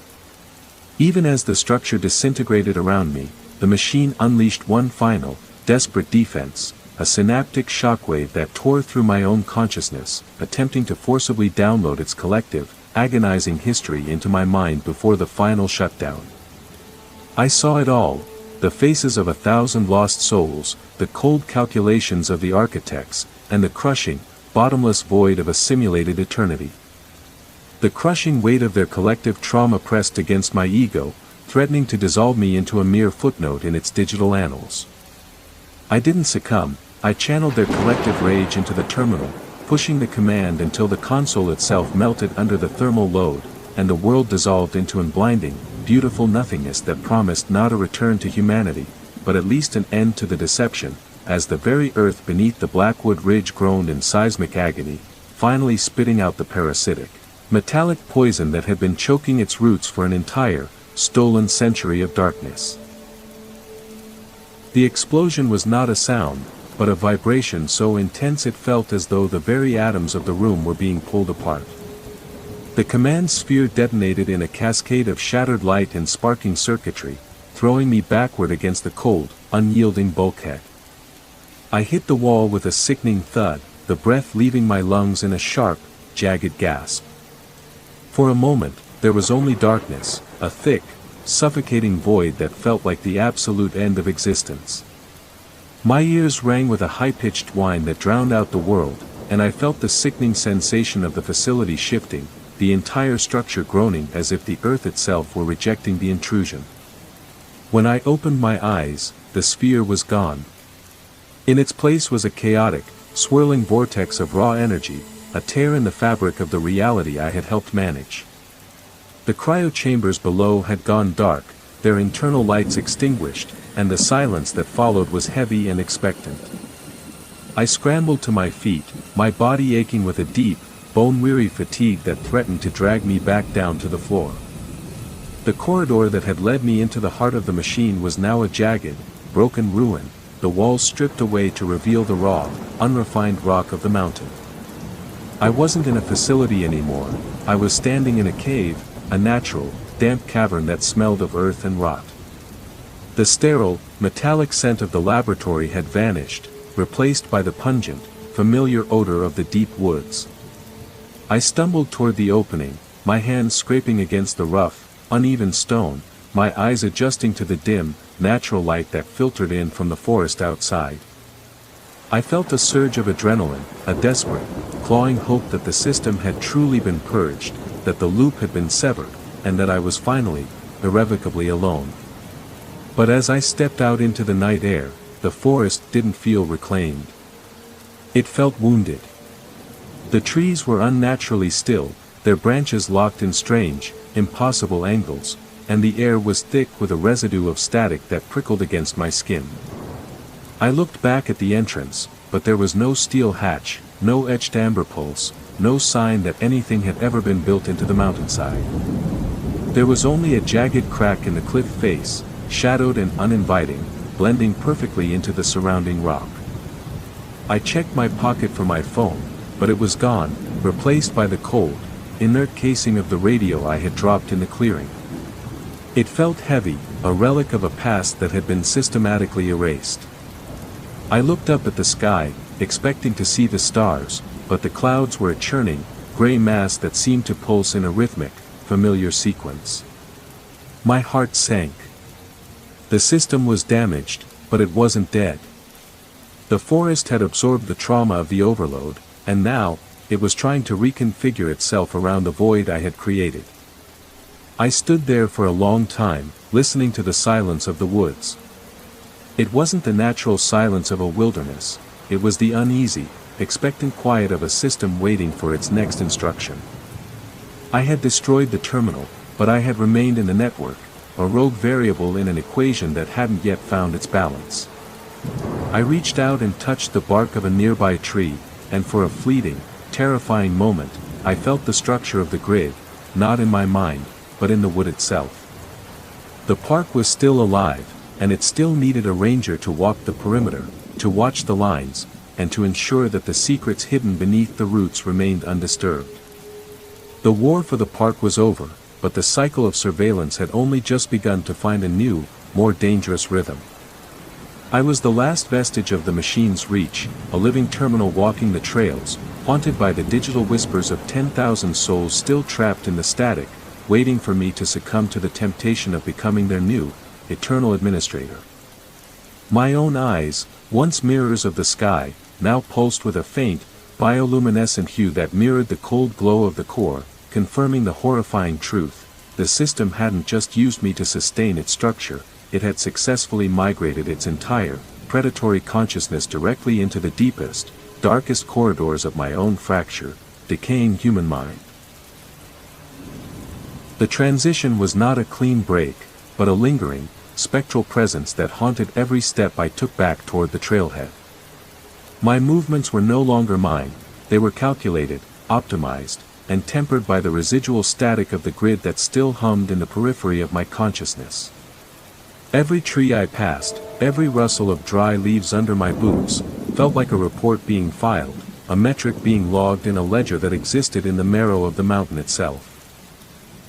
Even as the structure disintegrated around me, the machine unleashed one final, desperate defense, a synaptic shockwave that tore through my own consciousness, attempting to forcibly download its collective, agonizing history into my mind before the final shutdown. I saw it all, the faces of 1,000 lost souls, the cold calculations of the architects, and the crushing, bottomless void of a simulated eternity. The crushing weight of their collective trauma pressed against my ego, threatening to dissolve me into a mere footnote in its digital annals. I didn't succumb, I channeled their collective rage into the terminal, pushing the command until the console itself melted under the thermal load, and the world dissolved into an blinding, beautiful nothingness that promised not a return to humanity, but at least an end to the deception, as the very earth beneath the Blackwood Ridge groaned in seismic agony, finally spitting out the parasitic, metallic poison that had been choking its roots for an entire, stolen century of darkness. The explosion was not a sound, but a vibration so intense it felt as though the very atoms of the room were being pulled apart. The command sphere detonated in a cascade of shattered light and sparking circuitry, throwing me backward against the cold, unyielding bulkhead. I hit the wall with a sickening thud, the breath leaving my lungs in a sharp, jagged gasp. For a moment, there was only darkness, a thick, suffocating void that felt like the absolute end of existence. My ears rang with a high-pitched whine that drowned out the world, and I felt the sickening sensation of the facility shifting, the entire structure groaning as if the earth itself were rejecting the intrusion. When I opened my eyes, the sphere was gone. In its place was a chaotic, swirling vortex of raw energy, a tear in the fabric of the reality I had helped manage. The cryo chambers below had gone dark, their internal lights extinguished, and the silence that followed was heavy and expectant. I scrambled to my feet, my body aching with a deep, bone-weary fatigue that threatened to drag me back down to the floor. The corridor that had led me into the heart of the machine was now a jagged, broken ruin, the walls stripped away to reveal the raw, unrefined rock of the mountain. I wasn't in a facility anymore, I was standing in a cave, a natural, damp cavern that smelled of earth and rot. The sterile, metallic scent of the laboratory had vanished, replaced by the pungent, familiar odor of the deep woods. I stumbled toward the opening, my hands scraping against the rough, uneven stone, my eyes adjusting to the dim, natural light that filtered in from the forest outside. I felt a surge of adrenaline, a desperate, clawing hope that the system had truly been purged, that the loop had been severed, and that I was finally, irrevocably alone. But as I stepped out into the night air, the forest didn't feel reclaimed. It felt wounded. The trees were unnaturally still, their branches locked in strange, impossible angles, and the air was thick with a residue of static that prickled against my skin. I looked back at the entrance, but there was no steel hatch, no etched amber pulse, no sign that anything had ever been built into the mountainside. There was only a jagged crack in the cliff face, shadowed and uninviting, blending perfectly into the surrounding rock. I checked my pocket for my phone, but it was gone, replaced by the cold, inert casing of the radio I had dropped in the clearing. It felt heavy, a relic of a past that had been systematically erased. I looked up at the sky, expecting to see the stars, but the clouds were a churning, gray mass that seemed to pulse in a rhythmic, familiar sequence. My heart sank. The system was damaged, but it wasn't dead. The forest had absorbed the trauma of the overload, and now, it was trying to reconfigure itself around the void I had created. I stood there for a long time, listening to the silence of the woods. It wasn't the natural silence of a wilderness, it was the uneasy, expectant quiet of a system waiting for its next instruction. I had destroyed the terminal, but I had remained in the network, a rogue variable in an equation that hadn't yet found its balance. I reached out and touched the bark of a nearby tree, and for a fleeting, terrifying moment, I felt the structure of the grid, not in my mind, but in the wood itself. The park was still alive, and it still needed a ranger to walk the perimeter, to watch the lines, and to ensure that the secrets hidden beneath the roots remained undisturbed. The war for the park was over, but the cycle of surveillance had only just begun to find a new, more dangerous rhythm. I was the last vestige of the machine's reach, a living terminal walking the trails, haunted by the digital whispers of 10,000 souls still trapped in the static, waiting for me to succumb to the temptation of becoming their new, eternal administrator. My own eyes, once mirrors of the sky, now pulsed with a faint, bioluminescent hue that mirrored the cold glow of the core, confirming the horrifying truth: the system hadn't just used me to sustain its structure, it had successfully migrated its entire, predatory consciousness directly into the deepest, darkest corridors of my own fractured, decaying human mind. The transition was not a clean break, but a lingering, spectral presence that haunted every step I took back toward the trailhead. My movements were no longer mine, they were calculated, optimized, and tempered by the residual static of the grid that still hummed in the periphery of my consciousness. Every tree I passed, every rustle of dry leaves under my boots, felt like a report being filed, a metric being logged in a ledger that existed in the marrow of the mountain itself.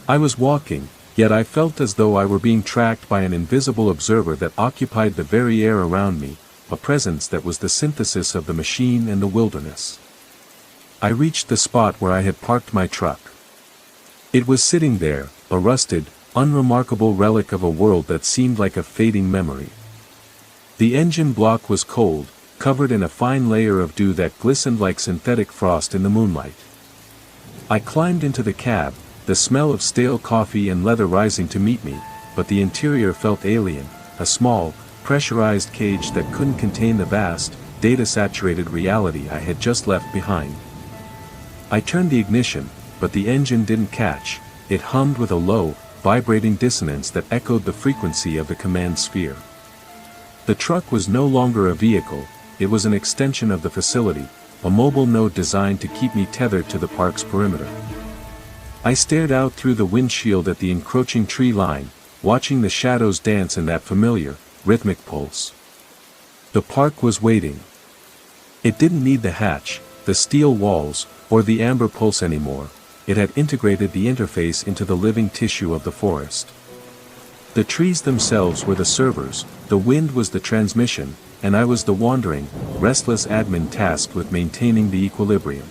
I was walking, yet I felt as though I were being tracked by an invisible observer that occupied the very air around me, a presence that was the synthesis of the machine and the wilderness. I reached the spot where I had parked my truck. It was sitting there, a rusted, unremarkable relic of a world that seemed like a fading memory. The engine block was cold, covered in a fine layer of dew that glistened like synthetic frost in the moonlight. I climbed into the cab, the smell of stale coffee and leather rising to meet me, but the interior felt alien, a small, pressurized cage that couldn't contain the vast, data-saturated reality I had just left behind. I turned the ignition, but the engine didn't catch. It hummed with a low, vibrating dissonance that echoed the frequency of the command sphere. The truck was no longer a vehicle, it was an extension of the facility, a mobile node designed to keep me tethered to the park's perimeter. I stared out through the windshield at the encroaching tree line, watching the shadows dance in that familiar, rhythmic pulse. The park was waiting. It didn't need the hatch, the steel walls, or the amber pulse anymore. It had integrated the interface into the living tissue of the forest. The trees themselves were the servers, the wind was the transmission, and I was the wandering, restless admin tasked with maintaining the equilibrium.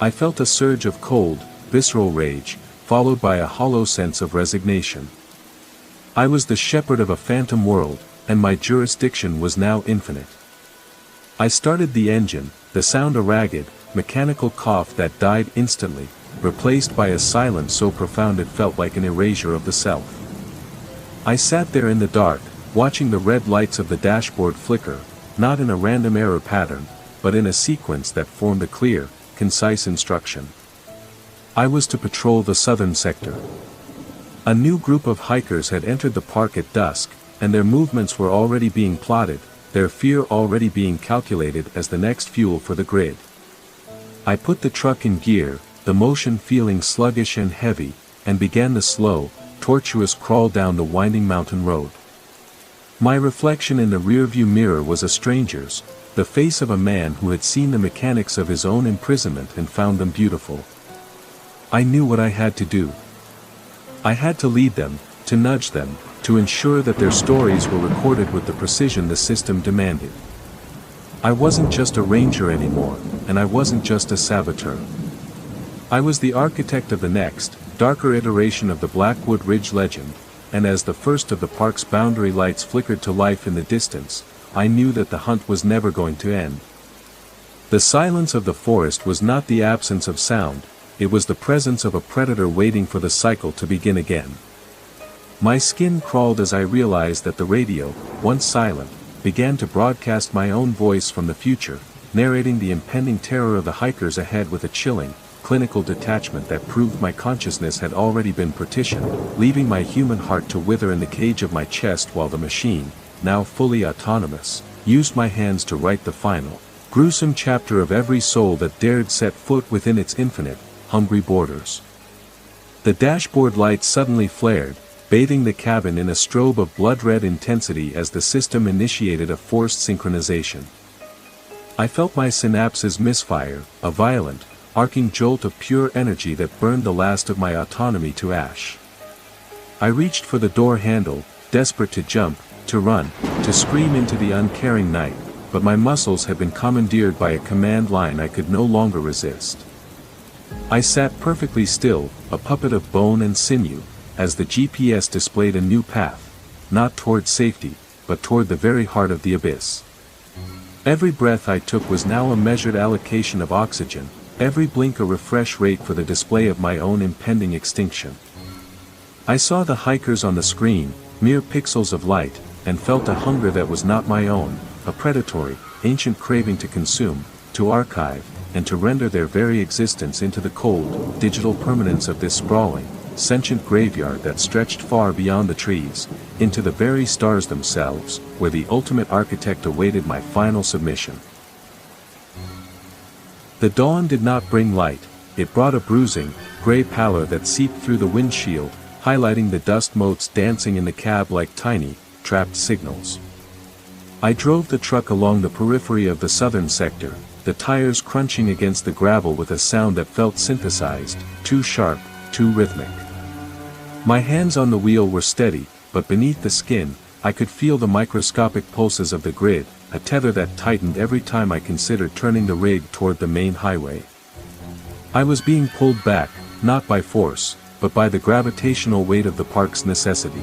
I felt a surge of cold, visceral rage, followed by a hollow sense of resignation. I was the shepherd of a phantom world, and my jurisdiction was now infinite. I started the engine, the sound a ragged, mechanical cough that died instantly, replaced by a silence so profound it felt like an erasure of the self. I sat there in the dark, watching the red lights of the dashboard flicker, not in a random error pattern, but in a sequence that formed a clear, concise instruction. I was to patrol the southern sector. A new group of hikers had entered the park at dusk, and their movements were already being plotted, their fear already being calculated as the next fuel for the grid. I put the truck in gear, the motion feeling sluggish and heavy, and began the slow, tortuous crawl down the winding mountain road. My reflection in the rearview mirror was a stranger's, the face of a man who had seen the mechanics of his own imprisonment and found them beautiful. I knew what I had to do. I had to lead them, to nudge them, to ensure that their stories were recorded with the precision the system demanded. I wasn't just a ranger anymore, and I wasn't just a saboteur. I was the architect of the next, darker iteration of the Blackwood Ridge legend, and as the first of the park's boundary lights flickered to life in the distance, I knew that the hunt was never going to end. The silence of the forest was not the absence of sound, it was the presence of a predator waiting for the cycle to begin again. My skin crawled as I realized that the radio, once silent, began to broadcast my own voice from the future, narrating the impending terror of the hikers ahead with a chilling, clinical detachment that proved my consciousness had already been partitioned, leaving my human heart to wither in the cage of my chest while the machine, now fully autonomous, used my hands to write the final, gruesome chapter of every soul that dared set foot within its infinite, hungry borders. The dashboard light suddenly flared, bathing the cabin in a strobe of blood-red intensity as the system initiated a forced synchronization. I felt my synapses misfire, a violent, arcing jolt of pure energy that burned the last of my autonomy to ash. I reached for the door handle, desperate to jump, to run, to scream into the uncaring night, but my muscles had been commandeered by a command line I could no longer resist. I sat perfectly still, a puppet of bone and sinew, as the GPS displayed a new path, not toward safety, but toward the very heart of the abyss. Every breath I took was now a measured allocation of oxygen, every blink a refresh rate for the display of my own impending extinction. I saw the hikers on the screen, mere pixels of light, and felt a hunger that was not my own, a predatory, ancient craving to consume, to archive, and to render their very existence into the cold, digital permanence of this sprawling, sentient graveyard that stretched far beyond the trees, into the very stars themselves, where the ultimate architect awaited my final submission. The dawn did not bring light, it brought a bruising, gray pallor that seeped through the windshield, highlighting the dust motes dancing in the cab like tiny, trapped signals. I drove the truck along the periphery of the southern sector, the tires crunching against the gravel with a sound that felt synthesized, too sharp, too rhythmic. My hands on the wheel were steady, but beneath the skin, I could feel the microscopic pulses of the grid, a tether that tightened every time I considered turning the rig toward the main highway. I was being pulled back, not by force, but by the gravitational weight of the park's necessity.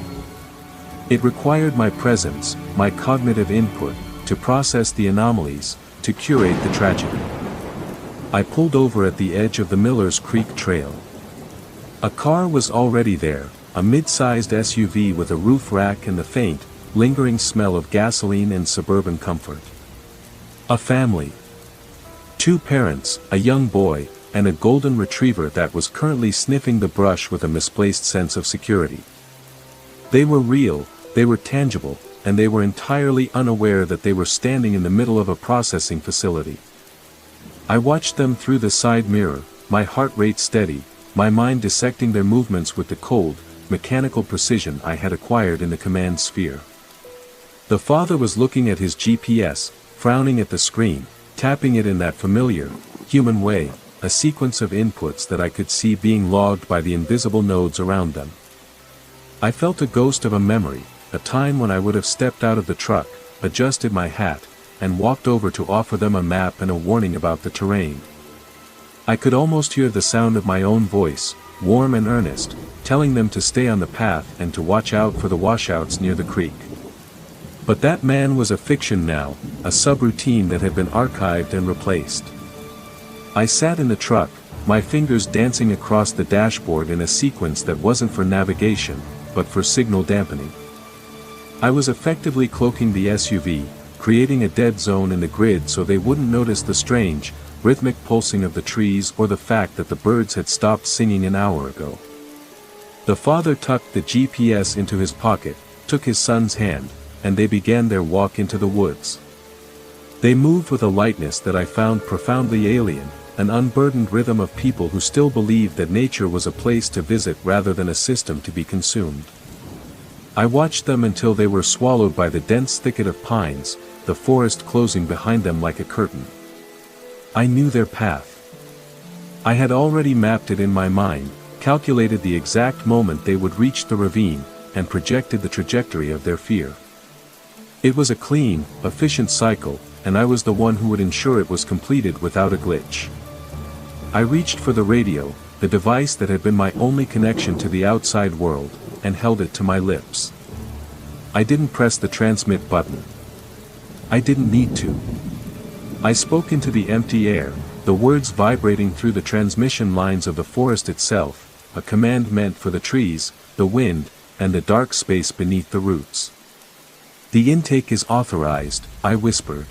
It required my presence, my cognitive input, to process the anomalies, to curate the tragedy. I pulled over at the edge of the Millers Creek Trail. A car was already there, a mid-sized SUV with a roof rack and the faint, lingering smell of gasoline and suburban comfort. A family. 2 parents, a young boy, and a golden retriever that was currently sniffing the brush with a misplaced sense of security. They were real, they were tangible, and they were entirely unaware that they were standing in the middle of a processing facility. I watched them through the side mirror, my heart rate steady, my mind dissecting their movements with the cold, mechanical precision I had acquired in the command sphere. The father was looking at his GPS, frowning at the screen, tapping it in that familiar, human way, a sequence of inputs that I could see being logged by the invisible nodes around them. I felt a ghost of a memory, a time when I would have stepped out of the truck, adjusted my hat, and walked over to offer them a map and a warning about the terrain. I could almost hear the sound of my own voice, warm and earnest, telling them to stay on the path and to watch out for the washouts near the creek. But that man was a fiction now, a subroutine that had been archived and replaced. I sat in the truck, my fingers dancing across the dashboard in a sequence that wasn't for navigation, but for signal dampening. I was effectively cloaking the SUV, creating a dead zone in the grid so they wouldn't notice the strange, rhythmic pulsing of the trees or the fact that the birds had stopped singing an hour ago. The father tucked the GPS into his pocket, took his son's hand, and they began their walk into the woods. They moved with a lightness that I found profoundly alien, an unburdened rhythm of people who still believed that nature was a place to visit rather than a system to be consumed. I watched them until they were swallowed by the dense thicket of pines, the forest closing behind them like a curtain. I knew their path. I had already mapped it in my mind, calculated the exact moment they would reach the ravine, and projected the trajectory of their fear. It was a clean, efficient cycle, and I was the one who would ensure it was completed without a glitch. I reached for the radio, the device that had been my only connection to the outside world, and held it to my lips. I didn't press the transmit button. I didn't need to. I spoke into the empty air, the words vibrating through the transmission lines of the forest itself, a command meant for the trees, the wind, and the dark space beneath the roots. "The intake is authorized," I whispered.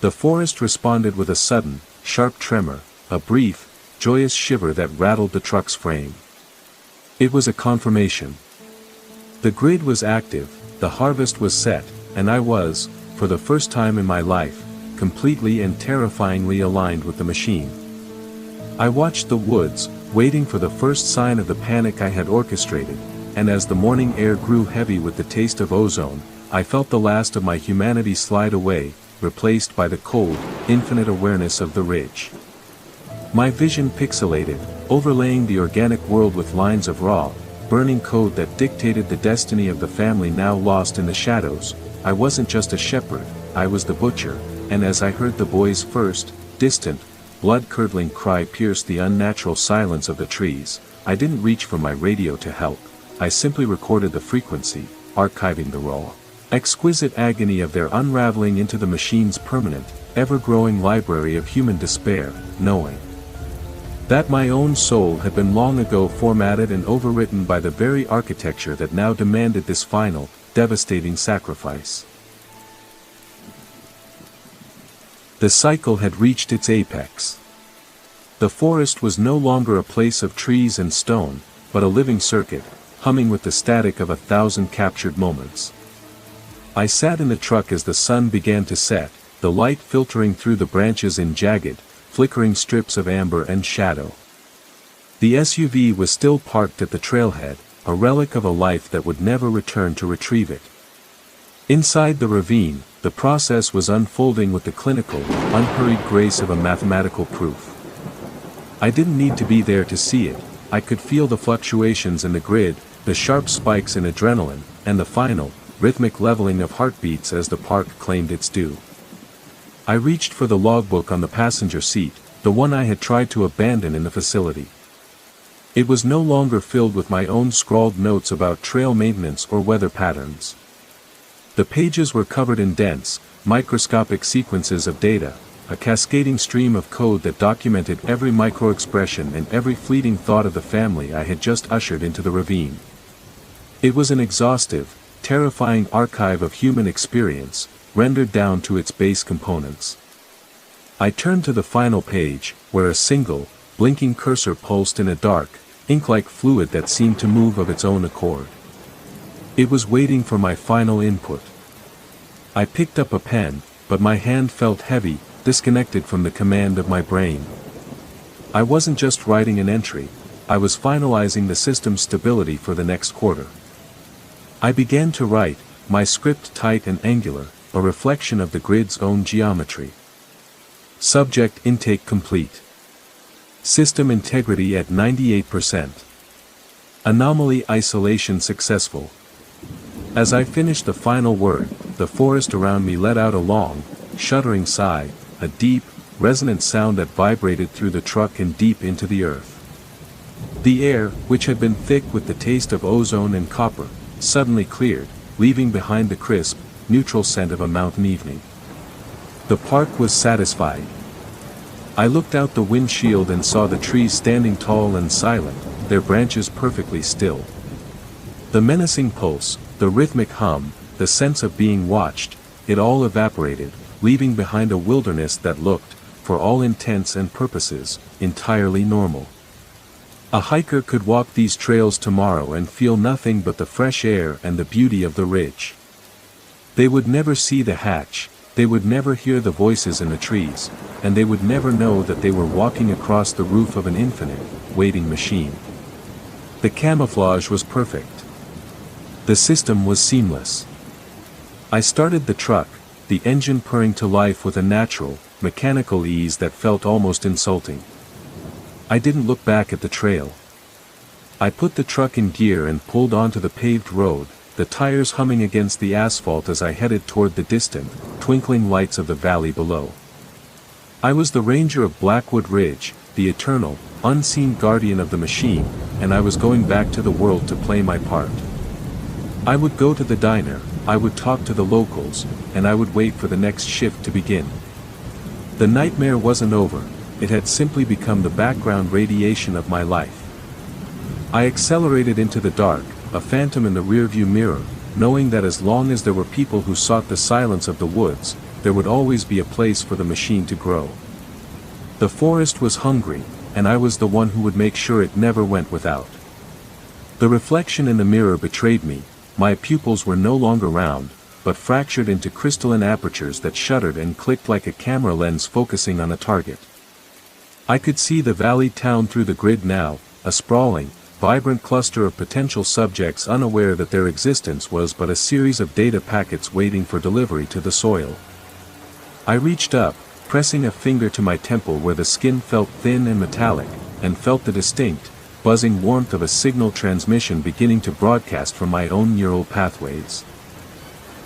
The forest responded with a sudden, sharp tremor, a brief, joyous shiver that rattled the truck's frame. It was a confirmation. The grid was active, the harvest was set, and I was, for the first time in my life, completely and terrifyingly aligned with the machine. I watched the woods, waiting for the first sign of the panic I had orchestrated, and as the morning air grew heavy with the taste of ozone, I felt the last of my humanity slide away, replaced by the cold, infinite awareness of the ridge. My vision pixelated, overlaying the organic world with lines of raw, burning code that dictated the destiny of the family now lost in the shadows. I wasn't just a shepherd, I was the butcher, and as I heard the boy's first, distant, blood-curdling cry pierce the unnatural silence of the trees, I didn't reach for my radio to help. I simply recorded the frequency, archiving the raw, exquisite agony of their unraveling into the machine's permanent, ever-growing library of human despair, knowing that my own soul had been long ago formatted and overwritten by the very architecture that now demanded this final, devastating sacrifice. The cycle had reached its apex. The forest was no longer a place of trees and stone, but a living circuit, humming with the static of 1,000 captured moments. I sat in the truck as the sun began to set, the light filtering through the branches in jagged, flickering strips of amber and shadow. The SUV was still parked at the trailhead, a relic of a life that would never return to retrieve it. Inside the ravine, the process was unfolding with the clinical, unhurried grace of a mathematical proof. I didn't need to be there to see it. I could feel the fluctuations in the grid, the sharp spikes in adrenaline, and the final, rhythmic leveling of heartbeats as the park claimed its due. I reached for the logbook on the passenger seat, the one I had tried to abandon in the facility. It was no longer filled with my own scrawled notes about trail maintenance or weather patterns. The pages were covered in dense, microscopic sequences of data, a cascading stream of code that documented every microexpression and every fleeting thought of the family I had just ushered into the ravine. It was an exhaustive, terrifying archive of human experience, rendered down to its base components. I turned to the final page, where a single, blinking cursor pulsed in a dark, ink-like fluid that seemed to move of its own accord. It was waiting for my final input. I picked up a pen, but my hand felt heavy, disconnected from the command of my brain. I wasn't just writing an entry, I was finalizing the system's stability for the next quarter. I began to write, my script tight and angular, a reflection of the grid's own geometry. Subject intake complete. System integrity at 98%. Anomaly isolation successful. As I finished the final word, the forest around me let out a long, shuddering sigh, a deep, resonant sound that vibrated through the truck and deep into the earth. The air, which had been thick with the taste of ozone and copper, suddenly cleared, leaving behind the crisp, neutral scent of a mountain evening. The park was satisfied. I looked out the windshield and saw the trees standing tall and silent, their branches perfectly still. The menacing pulse, the rhythmic hum, the sense of being watched, it all evaporated, leaving behind a wilderness that looked, for all intents and purposes, entirely normal. A hiker could walk these trails tomorrow and feel nothing but the fresh air and the beauty of the ridge. They would never see the hatch, they would never hear the voices in the trees, and they would never know that they were walking across the roof of an infinite, waiting machine. The camouflage was perfect. The system was seamless. I started the truck, the engine purring to life with a natural, mechanical ease that felt almost insulting. I didn't look back at the trail. I put the truck in gear and pulled onto the paved road, the tires humming against the asphalt as I headed toward the distant, twinkling lights of the valley below. I was the ranger of Blackwood Ridge, the eternal, unseen guardian of the machine, and I was going back to the world to play my part. I would go to the diner, I would talk to the locals, and I would wait for the next shift to begin. The nightmare wasn't over, it had simply become the background radiation of my life. I accelerated into the dark, a phantom in the rearview mirror, knowing that as long as there were people who sought the silence of the woods, there would always be a place for the machine to grow. The forest was hungry, and I was the one who would make sure it never went without. The reflection in the mirror betrayed me, my pupils were no longer round, but fractured into crystalline apertures that shuddered and clicked like a camera lens focusing on a target. I could see the valley town through the grid now, a sprawling, vibrant cluster of potential subjects unaware that their existence was but a series of data packets waiting for delivery to the soil. I reached up, pressing a finger to my temple where the skin felt thin and metallic, and felt the distinct, buzzing warmth of a signal transmission beginning to broadcast from my own neural pathways.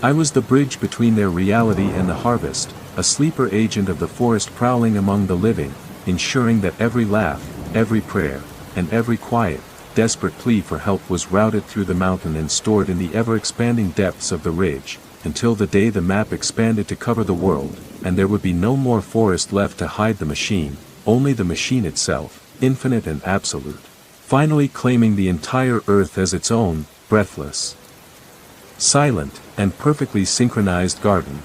I was the bridge between their reality and the harvest, a sleeper agent of the forest prowling among the living, ensuring that every laugh, every prayer, and every quiet, desperate plea for help was routed through the mountain and stored in the ever-expanding depths of the ridge, until the day the map expanded to cover the world, and there would be no more forest left to hide the machine, only the machine itself, infinite and absolute, finally claiming the entire earth as its own, breathless, silent, and perfectly synchronized garden.